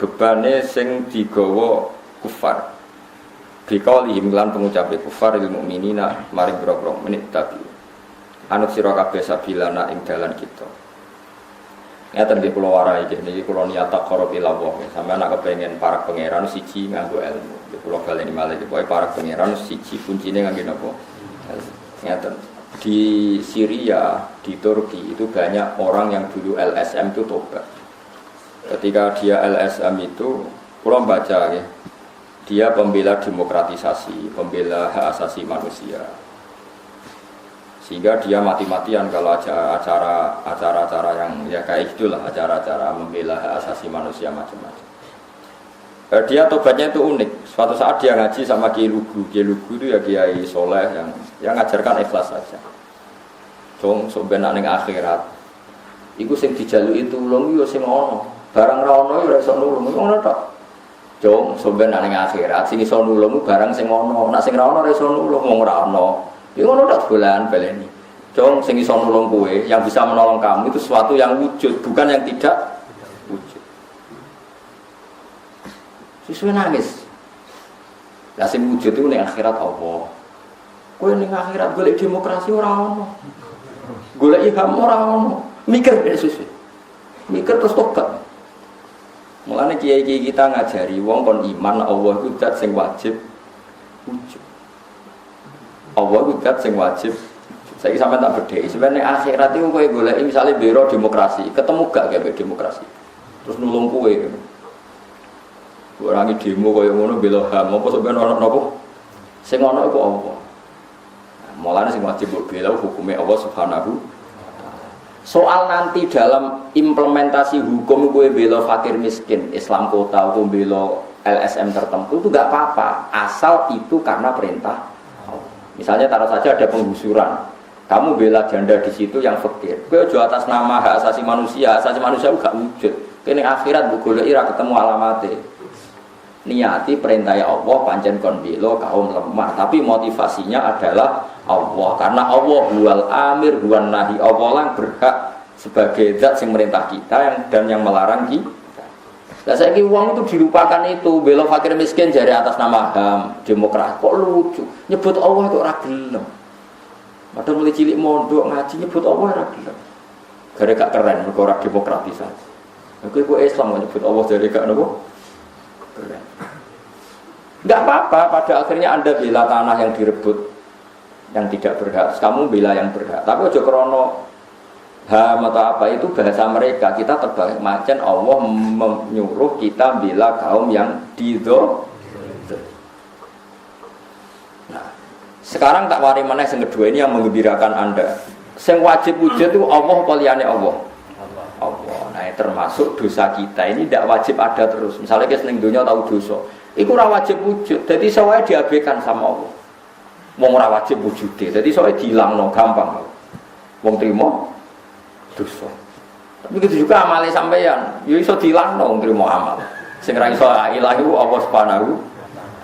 bebane sing digawa kufar dikaulihim lan pengucape kufar lil mukminina maring pira-pira menit tapi anut sira kabeh sabilana ing dalan kita ngaten nggih kula warai niki kula niat taqarrub ila Allah sampeyan nek kepengin para pangeran siji nganggo ilmu kula baleni malih pokoke para pangeran siji kuncine nganggo napa ngaten. Di Syria, di Turki itu banyak orang yang dulu LSM itu tobat. Ketika dia LSM itu, pulang baca ya, dia pembela demokratisasi, pembela hak asasi manusia. Sehingga dia mati-matian kalau acara-acara yang ya kayak itulah acara-acara membela hak asasi manusia macam-macam. Dia tobatnya itu unik. Suatu saat dia ngaji sama Kiai Lugu itu ya Kiai Soleh yang ngajarkan ikhlas saja. Dong sampeyan ning akhirat. Iku sing dijaluki tulung yo sing ana. Barang ra ana yo ora iso nulung. Ngono tok. Dong sampeyan ning akhirat sing iso nulung barang sing ana. Nek sing ra ana ora iso nulung wong ora ana. Iku ngono tok dolan baleni. Dong sing iso nulung kowe, yang bisa menolong kamu itu sesuatu yang wujud, bukan yang tidak wujud. Siswa nangis. Lah sing wujud itu ning akhirat apa? Kowe ning akhirat golek demokrasi ora ono. Golek ilham ora ono. Mikir siswa. Mikir terus tobat. Mulane kiai-kiai kita ngajari wong kon iman Allah iku zat sing wajib wujud. Allah iku zat sing wajib. Saiki sampean tak bedheki, sebenarnya akhirat iku kowe golek misale biro demokrasi, ketemu gak kayak demokrasi. Terus nulung kowe. Orang demo kaya ngono bela HAM apa sampeyan ana napa? Sing ana iku apa? Mulane sing wajib bela hukume Allah Subhanahu. Soal nanti dalam implementasi hukum kowe bela fakir miskin, Islam kota atau bela LSM tertentu itu enggak apa-apa, asal itu karena perintah. Misalnya taruh saja ada penggusuran. Kamu bela janda di situ yang fakir. Kowe aja atas nama hak asasi manusia enggak wujud. Kene akhirat mbok goleki ra ketemu alamate. Niati perintah Allah pancen kon bela kaum lemah, tapi motivasinya adalah Allah, karena Allah huwal amir huwan nahi, Allah lang berhak sebagai zat yang merintah kita dan yang melarang kita. Lah saiki wong itu dilupakan itu, bela fakir miskin jare atas nama HAM, demokrasi. Kok lucu, nyebut Allah itu ora gelem. Padahal mulai cilik mondok ngaji nyebut Allah ora gelem. Gara gak keren mergo ora demokratisasi. Kowe Islam nyebut Allah jare gak nopo? Enggak apa-apa, pada akhirnya Anda bela tanah yang direbut yang tidak berhak, kamu bela yang berhak. Tapi aja krono HAM atau apa itu bahasa mereka, kita terbalik macam Allah menyuruh kita bela kaum yang dido. Nah, sekarang tak wari mana yang kedua ini yang menggembirakan Anda. Yang wajib wujud itu Allah apa liyane Allah? Allah. Nah, termasuk dosa kita ini tidak wajib ada terus. Misalnya kita seneng dunia tahu dosa, itu ora wajib wujud. Jadi soalnya diabaikan sama Allah. Wong ora wajib wujud. Jadi soalnya dilangno gampang. Wong trimo dosa. Tapi gitu juga amale sampeyan, yo iso dilangno wong trimo amal. Sing ra iso ilah iku Allah Subhanahu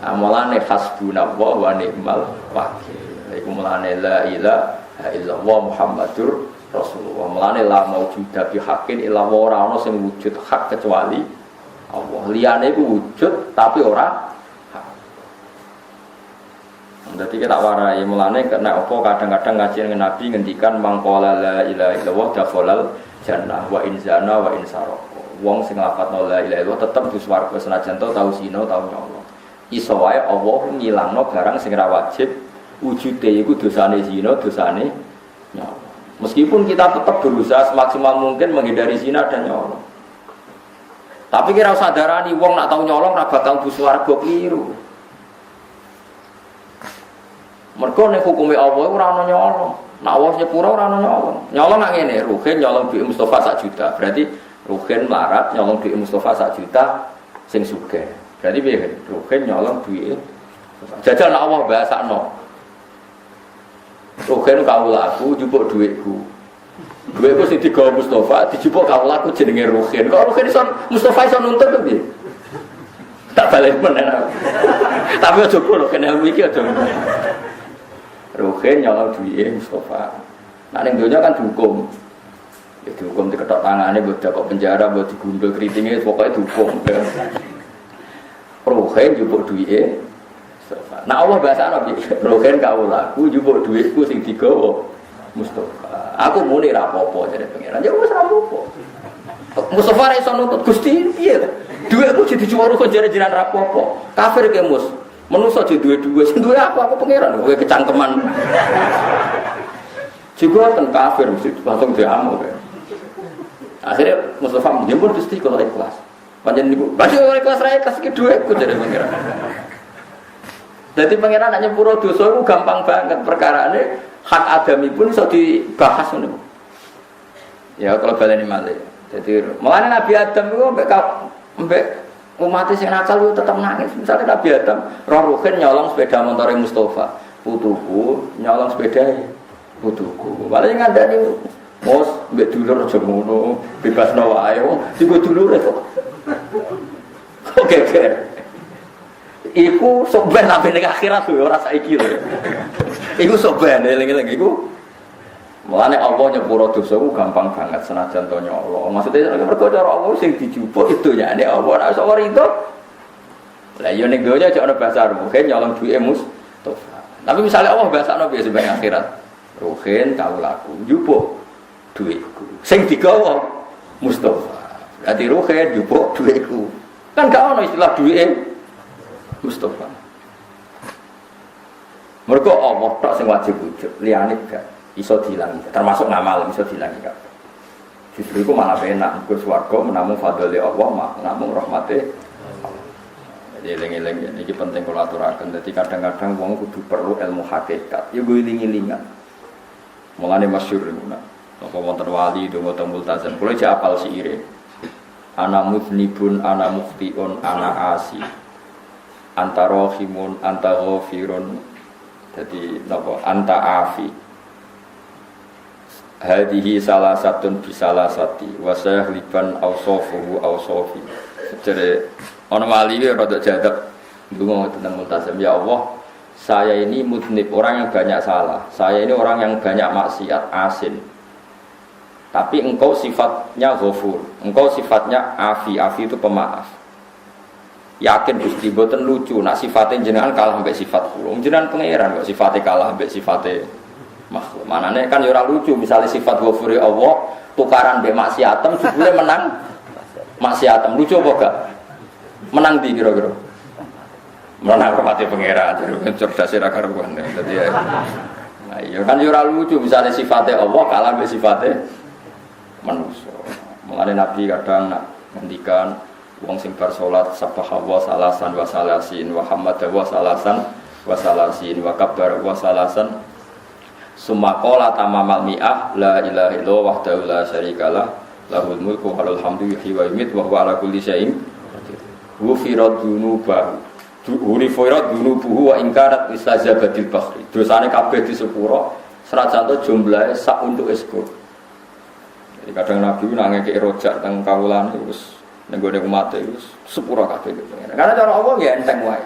Mulane hasbunallah wa ni'mal wakil. Iku mulane la ilaha illallah Muhammadur Rasulullah. Mulane la maujuda bi haqqin illa wa ora ana sing wujud hak kecuali Allah. Liyane iku wujud tapi ora hak. Dadi kita warai mulane kena apa kadang-kadang ngaji dengan Nabi ngendikan mangqala la ilaha illallah dakhalal jannah wa in zana wa in sarqa. Wong sing lafadzno la ilaha illallah tetep di swarga senajan tau zina tau nyolong. Iso wae Allah ngilangno barang sing ra wajib wujude iku dosane zina, dosane nyolong. Meskipun kita tetap berusaha semaksimal mungkin menghindari zina dan nyolong. Tapi kira sadarani wong nak tau nyolong ra bakal mlebu swarga kliru. Mergo nek hukume Allah ora ana nyolong. Nak Allah nyepuro ora ana nyolong. Nyolong nak ngene, Ruhin nyolong duit Mustafa 1 juta. Berarti Ruhin melarat nyolong duit Mustafa 1 juta sing sugih. Berarti piye? Ruhin nyolong duit. Jajal nak Allah bahasakno. Ruhin kawulaku njupuk duitku. Duitku sing digawa Mustafa dijupuk kawulaku jenenge Ruhin. Kok Ruhin iso Mustafa iso nuntut to piye? Tak balik meneh. Tapi aja kok kene iki aja. Ruhin nyolong duit Mustafa. Nah ning donya kan dihukum. Ya dihukum diketok tangane mbok dakok penjara, mbok digundul kritinge pokoke dihukum. Ruhin njupuk duit Mustafa. Nah Allah bahasa Nabi, Ruhin kawulaku njupuk duitku sing digawa Mustafa. Aku muni ra apa-apa jare pangeran. Ya wis ra apa-apa. Mustafa ra iso nuntut Gusti piye to? Duitku dijupuk Ruhin jare-jaran ra apa-apa. Kafir ke Mus. Manusa aja duwe-duwe, sing duwe apa pangeran kowe kecangkeman. Juga ten kafir mesti langsung diamuk. Akhirnya Mustafa menjemput Gusti kalau ikhlas. Panjen niku, "Badhe ora ikhlas ra ikhlas iki duweku," jare pangeran. Dadi pangeran nak nyepuro dosa iku gampang banget perkarane hak adami pun iso dibahas ngono. Ya kalau baleni malih. Jadi mulane Nabi Adam iku mbek umat sing nakal itu tetap nangis. Misalnya Nabi Adam, Ruhin nyolong sepeda motor Mustafa, putuku nyolong sepeda putuku. Paling ngandani mos mbek dulur aja ngono, bebasno wae wong digo dulure kok. Oke. Iku sok ben sampe ning akhirat lho ora saiki lho. Iku sok ben eling-eling iku. Mulane Allah nyepuro dosaku gampang banget senajan to nyolong. Maksudnya mergo cara Allah sing dijupuk itu nyane Allah ora iso rido. Lah yo ning donya aja ana bahasa Ruhin nyolong duwe Mustafa. Tapi misalnya Allah bahasane piye sebagai akhirat. Ruhin kawulaku njupuk duitku. Sing digawa Mustafa. Berarti Ruhin njupuk duitku. Kan gak ono istilah duwe Mustafa. Mergo Allah tok sing wajib wujud, liyane gak iso dilangi, termasuk ngamal iso dilangi kan. Justru itu malah enak, ke swarga menamung fadhole Allah, menamung rahmate Allah. Jadi eling-eling iki penting kula aturaken. Dadi kadang-kadang wong kudu perlu ilmu hakikat. Ya go iling-ilingan. Mulane masyhur niku. Apa wonten wali donga teng multazam. Kula jek apal siire. Ana mudnibun, ana mukhtiun, ana asi. Anta rahimun, anta ghafirun. Jadi napa anta afi. Hadihi salah satun bisalah sati wasayah liban awsofuhu awsofi. Jadi orang wali ini rada jadab ngomong tentang multazam. Ya Allah, saya ini mudnib, orang yang banyak salah. Saya ini orang yang banyak maksiat, asin. Tapi engkau sifatnya ghafur, engkau sifatnya afi. Afi itu pemaaf. Yakin Gusti boten lucu nak sifatnya jenengan kalah mbek sifat kula. Jenengan pangeran kok sifatnya kalah mbek sifatnya makhluk. Manane kan ya ora lucu misalnya sifat ghafuri Allah tukaran mbek maksiatem jebule menang maksiatem. Lucu apa gak? Menang di kira-kira. Menang rahmati pangeran jadi cerdas ra karuan. Dadi ya. Nah, ya kan ya ora lucu misalnya sifatnya Allah kalah mbek sifatnya manusia. Mulane Nabi kadang nak ngendikan wong sing bar salat subhanallah salasan wa salasin wa hamdahu salasan wa salasin wa kabbar wa salasan summa qala tamamal mi'ah la ilaha illallah wahdahu la syarikalah lahul mulku wa lahul hamdu yuhyi wa yumiitu wa huwa ala kulli syai'in qadir. Ghufirat dunubuhu wa inkarat istajabatil bakhri. Dosane kabeh disepuro senajan to jumlahe sak untuk eskur. Jadi kadang Nabi nang ngekek rojak teng kawulane wis ning gone umat wis sepuro kabeh gitu. Karena cara Allah ya enteng wae.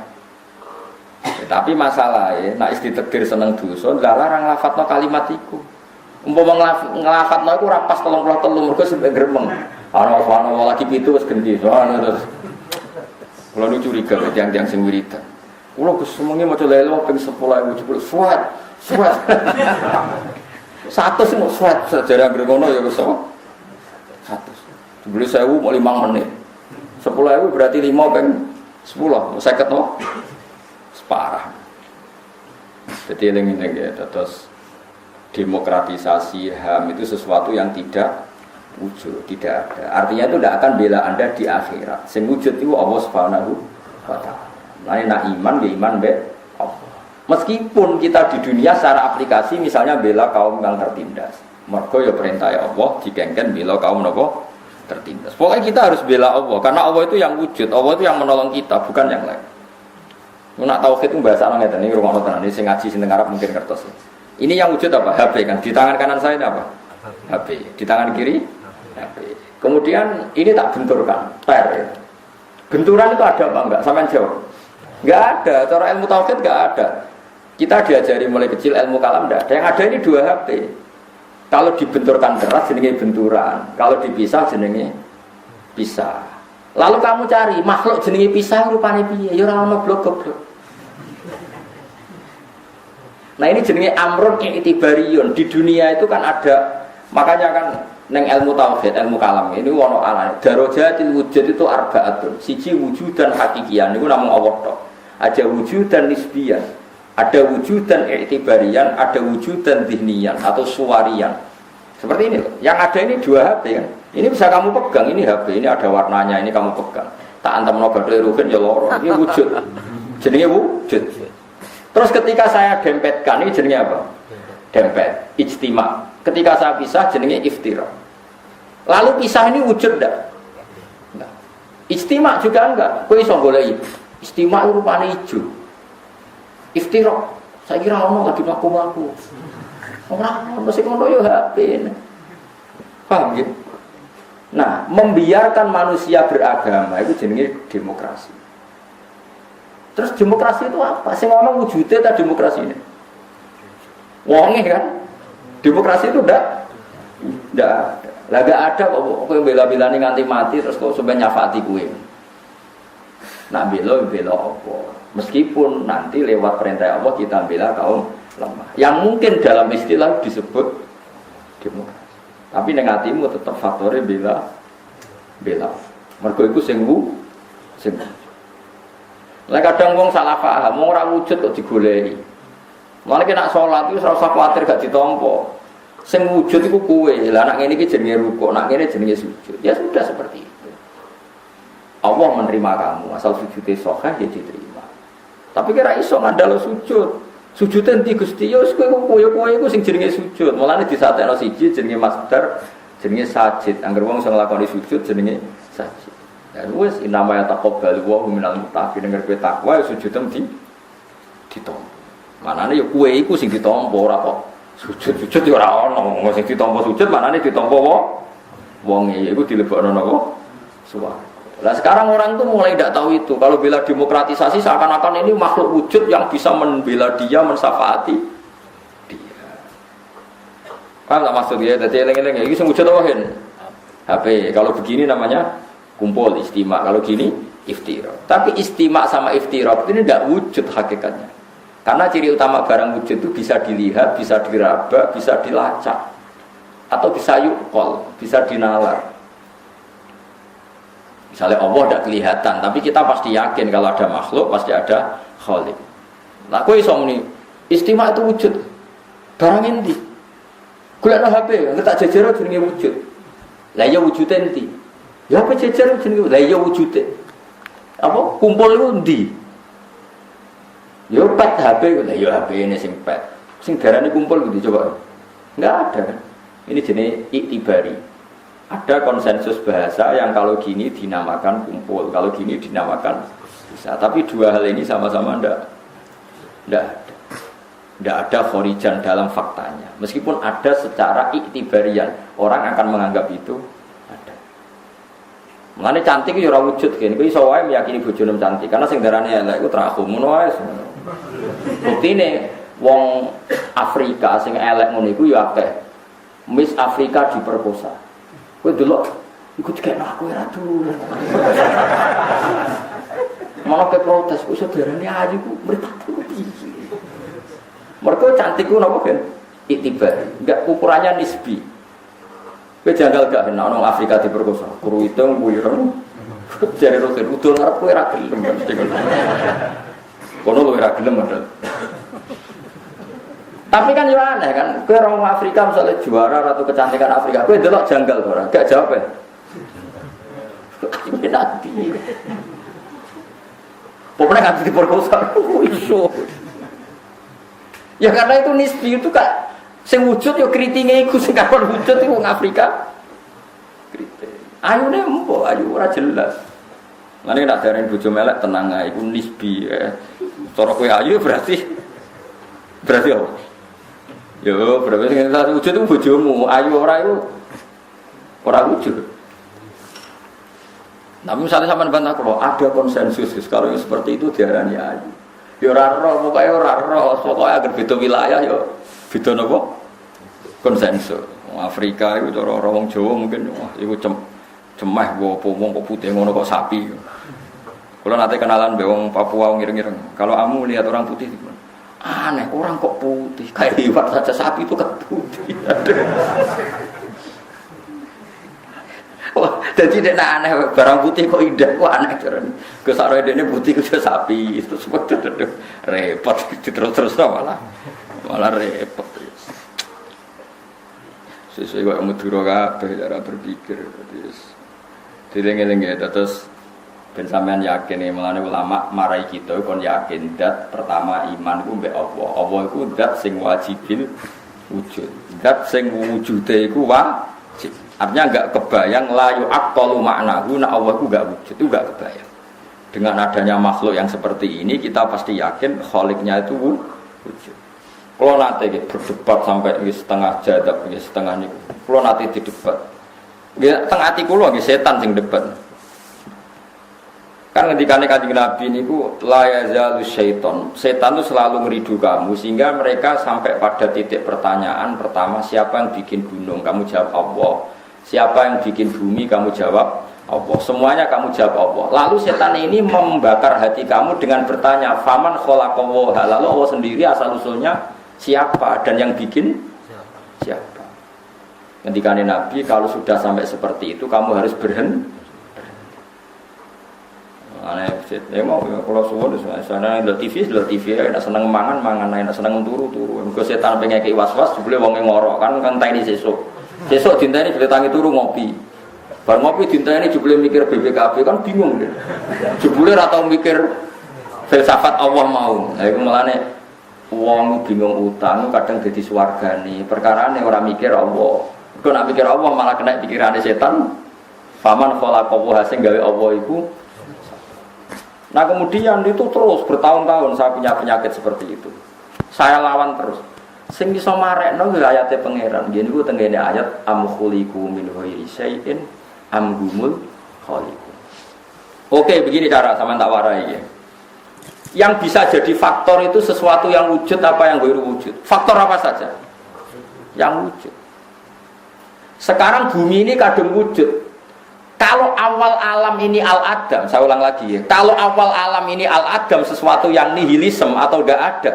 Tapi masalahnya, nak ditegir seneng dosa, larang nglafadzno kalimat iku. Umpama nglafadzno iku ora pas 33 mergo sampe gremeng. Ana lagi pitu wis genti. Terus kula nu curiga tiang-tiang sing wiridan. Kula Gus semengi maca lelo ping 10.000 jebul suat. 100 sing suat sejarah ngono ya wis apa? 100. Jebul 1000 mau 5 menit. 10.000 berarti 5 ping 10, 50 no? Separah. Jadi eling-eling ya, terus demokratisasi HAM itu sesuatu yang tidak wujud, tidak ada. Artinya itu tidak akan bela Anda di akhirat. Sing wujud itu Allah Subhanahu wa taala. Lain nak iman ya iman be Allah. Meskipun kita di dunia secara aplikasi misalnya bela kaum yang tertindas. Mergo ya perintah Allah dikengken bela kaum napa tertindas. Pokoknya kita harus bela Allah karena Allah itu yang wujud, Allah itu yang menolong kita, bukan yang lain. Nak tauhid itu bahasa orang ngeten iki rumono tenan iki sing ngaji sing Arab mungkin kertas. Ini yang wujud apa? HP kan. Di tangan kanan saya ini apa? HP. Di tangan kiri HP. Kemudian ini tak benturkan, per. Ya. Benturan itu ada apa enggak? Sampean jawab. Enggak ada. Cara ilmu tauhid enggak ada. Kita diajari mulai kecil ilmu kalam enggak ada. Yang ada ini 2 HP. Kalau dibenturkan keras jenenge benturan. Kalau dipisah jenenge pisah. Lalu kamu cari makhluk jenenge pisah rupane piye? Ya ora ono blok-blok. Nah ini jenenge amrun i'tibariyun. Di dunia itu kan ada, makanya kan neng ilmu tauhid, ilmu kalam ini wono alane. Darajatil wujud itu arba'atun. Siji wujudan hakikian niku namung Allah tok. Ada wujudan nisbiyan, ada wujudan i'tibariyan, ada wujudan dzihniyan atau suwariyan. Seperti ini loh. Yang ada ini 2 HP kan. Ini bisa kamu pegang, ini HP, ini ada warnanya, ini kamu pegang. Tak antamno badhe rugen ya loro. Ini wujud. Jenenge wujud. Terus ketika saya dempetkan, ini jenenge apa? Dempet, ijtima. Ketika saya pisah, jenenge iftira. Lalu pisah ini wujud enggak? Enggak. Ijtima juga enggak. Kowe iso goleki. Ijtima rupane ijo. Iftira. Saya kira ono lagi mlaku-mlaku. Ora ono sing ngono yo HP. Paham ya? Nah, membiarkan manusia beragama itu jenenge demokrasi. Terus demokrasi itu apa? Sing ana wujude ta demokrasi ini? Wonge kan? Demokrasi itu ndak ada. Lah gak ada kok kowe bela-belani nganti mati terus kok sampe nyafati kowe. Nak bela apa? Meskipun nanti lewat perintah Allah kita bela kaum lemah. Yang mungkin dalam istilah disebut demokrasi. Tapi ning atimu tetap faktore bela. Mergo iku sing lah kadang wong salah paham, wong ora wujud kok digoleki. Mulane nek salat iku ora usah kuwatir gak ditampa. Sing wujud iku kowe. Lah nek ngene iki jenenge rukuk, nek ngene jenenge sujud. Ya sudah seperti itu. Allah menerima kamu, asal sujudnya sahih ya diterima. Tapi kira iso ngandalo sujud. Sujud endi Gusti? Ya wis kowe iku sing jenenge sujud. Mulane disatekno siji jenenge masdar, jenenge sajid. Angger wong sing nglakoni sujud jenenge sajid. Ya wis inama ya taqabbal wa minal muttaqin nek kowe takwa ya sujud ditampa. Manane ya kowe iku sing ditampa ora kok sujud ya ora ono wong sing ditampa sujud manane ditampa wong iku dilebokno napa suwarga. Lah sekarang orang tuh mulai tidak tahu itu. Kalau bela demokratisasi seakan-akan ini makhluk wujud yang bisa membela dia, mensafaati dia. Paham tak maksud dia? Jadi eleng-eleng ini wujud apa kan? HP. Kalau begini namanya kumpul istima, kalau gini iftira. Tapi istima sama iftira ini tidak wujud hakikatnya. Karena ciri utama barang wujud itu bisa dilihat, bisa diraba, bisa dilacak, atau bisa yukol, bisa dinalar. Misalnya Allah tidak kelihatan, tapi kita pasti yakin kalau ada makhluk pasti ada khalik. Nah, kowe iso muni istima itu wujud. Barang endi? Golekno HP, tak jejer jenenge wujud. Lah ya wujude endi? Ya apa jejer jenenge? Lah ya wujude. Apa kumpul iku endi? Ya pet HP, lah ya HP ini sing pet. Sing darane kumpul gitu coba. Enggak ada kan? Ini jenis iktibari. Ada konsensus bahasa yang kalau gini dinamakan kumpul, kalau gini dinamakan bisa. Tapi dua hal ini sama-sama tidak ada khorijan dalam faktanya. Meskipun ada secara iktibarian, orang akan menganggap itu ada. Mengenai cantik itu ora wujud kan. Kowe iso wae meyakini bojone cantik karena sing darane elek iku terakhum ngono wae. Buktine wong Afrika sing elek ngono iku ya akeh. Miss Afrika diperkosa. Kowe delok iku dikekno aku ora dulu. Malah ke protes kok saudarane ayu ku mripatku piye. Mergo cantik ku napa ben? Iktibar. Enggak ukurannya nisbi. Kowe janggal gak ana wong Afrika diperkosa. Kuru hitung wireng. Jare roten udul arep kowe ora gelem. Kono kowe ora gelem padahal. Tapi kan yo aneh kan, kowe orang Afrika misalnya juara ratu kecantikan Afrika, kowe delok janggal ora? Gak jawab ya. Ini nanti. Pokoknya nggak diperkosa, iso. Ya karena itu nisbi itu kak, sing wujud yo kritingnya iku sing kapan wujud itu wong Afrika. Kriting. Ayu nih empo, ayu ora jelas. Nanti nak darah bojo melek tenang ae, iku nisbi. Cara kowe ayu berarti apa? Yo, berarti sing wujud itu bojomu, ayu ora itu ora wujud. Nah, misalnya sampean bantah kalau ada konsensus kalau yang seperti itu diarani ayu. Ya ora roh, pokoke ora roh, pokoke agar beda wilayah ya beda napa? Konsensus. Wong Afrika itu cara wong Jawa mungkin wah iku cemeh apa wong kok putih ngono kok sapi. Kalau nanti kenalan be wong Papua ngiring-ngiring. Kalau kamu lihat orang putih aneh, orang kok putih kayak liwat saja sapi itu kan putih. Wah, jadi dia aneh barang putih kok indah, kok aneh caranya. Kesaroi dia putih ke sapi itu seperti itu repot terus malah repot. Sesuai kok Madura kabeh cara berpikir terus. Dileng-eleng ya terus ben sampean yakin nih melane ulama marai kita kon yakin dat pertama iman ku mbek Allah. Allah iku dat sing wajibil wujud. Dat sing wujude iku wajib. Artinya enggak kebayang la yu'aqqalu ma'nahu na Allah iku enggak wujud. Itu enggak kebayang. Dengan adanya makhluk yang seperti ini kita pasti yakin khaliknya itu wujud. Kalau nanti berdebat sampai setengah jadab, setengah niku. Kalau nanti didebat. Ya tengah ati kula nggih setan sing debat. Kan ketika Kanjeng Nabi niku la yazalu syaiton. Setan itu selalu ngeridu kamu sehingga mereka sampai pada titik pertanyaan pertama, siapa yang bikin gunung? Kamu jawab Allah. Siapa yang bikin bumi? Kamu jawab Allah. Semuanya kamu jawab Allah. Lalu setan ini membakar hati kamu dengan bertanya, faman khalaqallaha. Lalu Allah sendiri asal usulnya siapa dan yang bikin siapa? Ketika Nabi kalau sudah sampai seperti itu kamu harus berhenti. Aneh, ya mau kalau suwon sana ndelok TV, nek seneng mangan, nek seneng turu. Mergo setan pengen ki was-was, jebule wong ngorok kan ngenteni sesuk. Sesuk dinteni jebule tangi turu ngopi. Bar ngopi dinteni jebule mikir BPKB kan bingung deh. Jebule ora tau mikir filsafat Allah mau. Lah iku melane wong bingung utang kadang dadi swargane. Perkarane ora mikir Allah. Mergo nek mikir Allah malah kena pikirane setan. Faman khalaqahu sing gawe Allah iku. Nah kemudian itu terus bertahun-tahun saya punya penyakit seperti itu. Saya lawan terus. Sing iso marekno ya ayate pangeran. Ngene iku tengene ayat am khuliqu min ghairi syai'in am humul khaliqun. Oke, begini cara sama tak warai ya. Yang bisa jadi faktor itu sesuatu yang wujud apa yang ghairi wujud. Faktor apa saja? Yang wujud. Sekarang bumi ini kadung wujud. Kalau awal alam ini al-adam, saya ulang lagi ya. Kalau awal alam ini al-adam, sesuatu yang nihilisme atau tidak ada.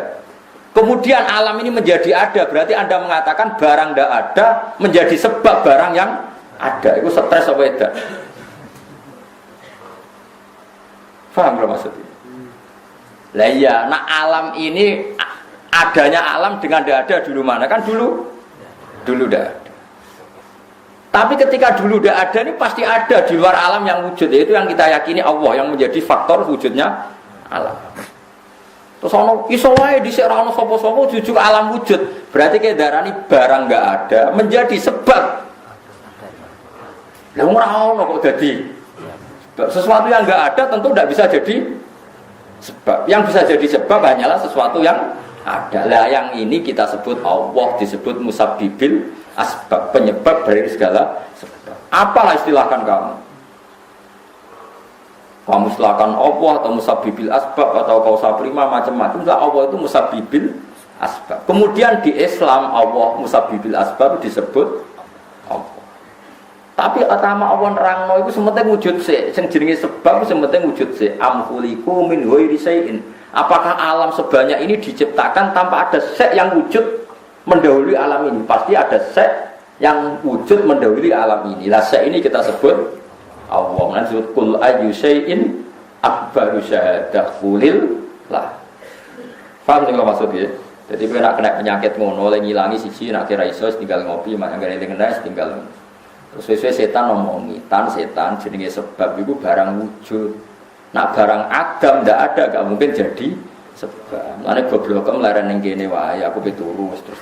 Kemudian alam ini menjadi ada, berarti Anda mengatakan barang tidak ada menjadi sebab barang yang ada. Itu stres apa tidak? Paham belum maksudnya? Lah iya, nah alam ini adanya alam dengan tidak ada dulu mana? Kan dulu tidak ada. Tapi ketika dulu tidak ada, ini pasti ada di luar alam yang wujud. Itu yang kita yakini Allah yang menjadi faktor wujudnya alam. Terus ono iso wae dhisik ora ono sapa-sapa jujur alam wujud. Berarti kayak darani barang enggak ada menjadi sebab. Lah ora ono kok dadi. Sesuatu yang enggak ada tentu tidak bisa jadi sebab. Yang bisa jadi sebab hanyalah sesuatu yang ada. Lah yang ini kita sebut Allah, disebut musabbibil asbab, penyebab dari segala sebab. Apalah istilahkan kamu. kamu silakan Allah atau musabbibil asbab atau kau saprima macam-macam. Enggak, Allah itu musabbibil asbab. Kemudian di Islam Allah musabbibil asbab disebut Allah. Tapi utama Allah nerangno itu sementing wujud sik, sing jenenge sebab sementing wujud sik. Am khuliqu min ghairi syai'in. Apakah alam sebanyak ini diciptakan tanpa ada sek yang wujud mendahului alam ini? Pasti ada sek yang wujud mendahului alam ini. Lah sek ini kita sebut Allah. Nanti kul ayu syai'in akbaru syahadah kulil lah. Paham sing maksudnya? Jadi kowe nak kena penyakit ngono oleh ngilangi siji nak kira iso tinggal ngopi mak anggere eling-eling tinggal. Terus sesuai setan ngomongi, setan jenenge sebab itu barang wujud. Nak barang agam ndak ada gak mungkin jadi sebab. Lane goblok mleren ning kene wae aku pituru terus.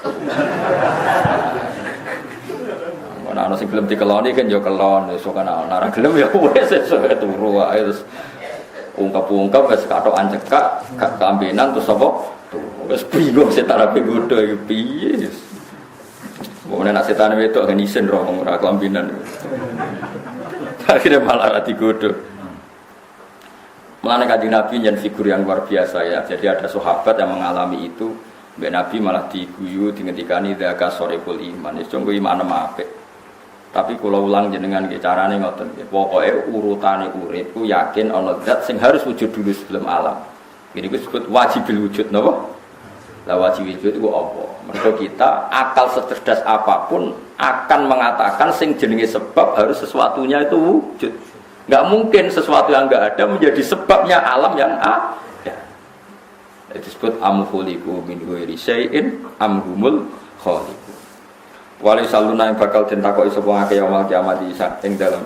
Ana sing gelem dikeloni kan ya kelon, esuk ana ora gelem ya wis esuk turu wae terus ungkap-ungkap wis katokan cekak, gak kambenan terus apa? Wis bingung setan ape godho iki piye. Wong nek setan wedok kan isin ro ora kambenan. Akhirnya malah digodho. Mulane Kanjeng Nabi nyen figur yang luar biasa ya. Jadi ada sahabat yang mengalami itu, Mbak Nabi malah diguyu dingendikani dzaka soriful iman. Wis jonggo iman apik. Tapi kula ulang jenengan nggih carane ngoten nggih. Pokoke urutane urip ku yakin ana zat sing harus wujud dulu sebelum alam. Ini disebut wajibil wujud napa? Lah wajib wujud itu apa? Mergo kita akal secerdas apapun akan mengatakan sing jenenge sebab harus sesuatunya itu wujud. Enggak mungkin sesuatu yang enggak ada menjadi sebabnya alam yang ada. Itu disebut amkhuliqu min ghairi syai'in amhumul khaliqu. Wali saluna yang bakal ditakoki sapa ngake yaumul kiamat ing dalem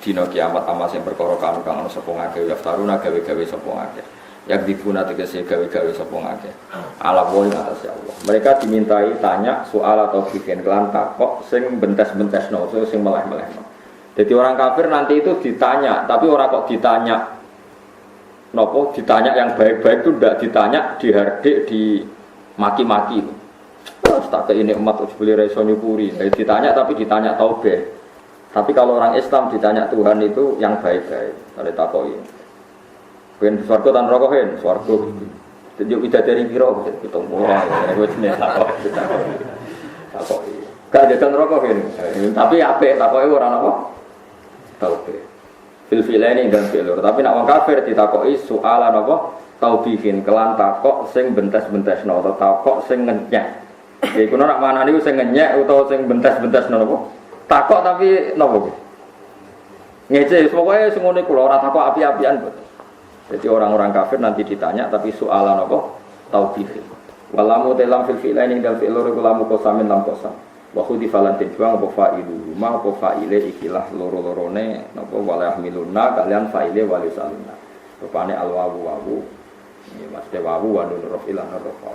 dina kiamat amas sing perkara kang ana sapa ngake yaftaruna gawe-gawe sapa ngake. Yak dipuna tegese gawe-gawe sapa ngake. Ala wa atas Allah. Mereka dimintai tanya soal atau bikin kelan takok sing bentes-bentesno, sing meleh-melehno. Jadi orang kafir nanti itu ditanya, tapi orang kok ditanya nopo ditanya yang baik-baik itu tidak ditanya dihardik, dimaki-maki. Terus tak ini umat ujbuli reso nyukuri. Ditanya tapi ditanya taubeh. Tapi kalau orang Islam ditanya Tuhan itu yang baik-baik. Ada takoi. Ben swarga tan neraka hen, swarga. Tunjuk bidadari pira kita mulai. Wis nek takoi. Gak ada neraka hen. Tapi apik takoke ora napa? Taubeh. Fil-filaini dan filur. Tapi nak wong kafir ditakoki soalan apa? Taubihin kelan takok sing bentes-bentesno atau takok sing ngenyek. Iku nak manani ku sing ngenyek utawa sing bentes-bentesno napa? Takok tapi napa? Ngece pokoke sing ngene kula ora takok api-apian kok. Jadi orang-orang kafir nanti ditanya tapi soalan apa? Taubihin. Walamu dalam fil-filaini dan filur iku lamu kosamin lam kosam. Wa khudi falantin juang apa fa'ilu ma apa fa'ile ikilah loro-lorone napa walah miluna kalian fa'ile walisaluna rupane alwawu wawu ini maksudnya wawu wa nun raf'ilan rafa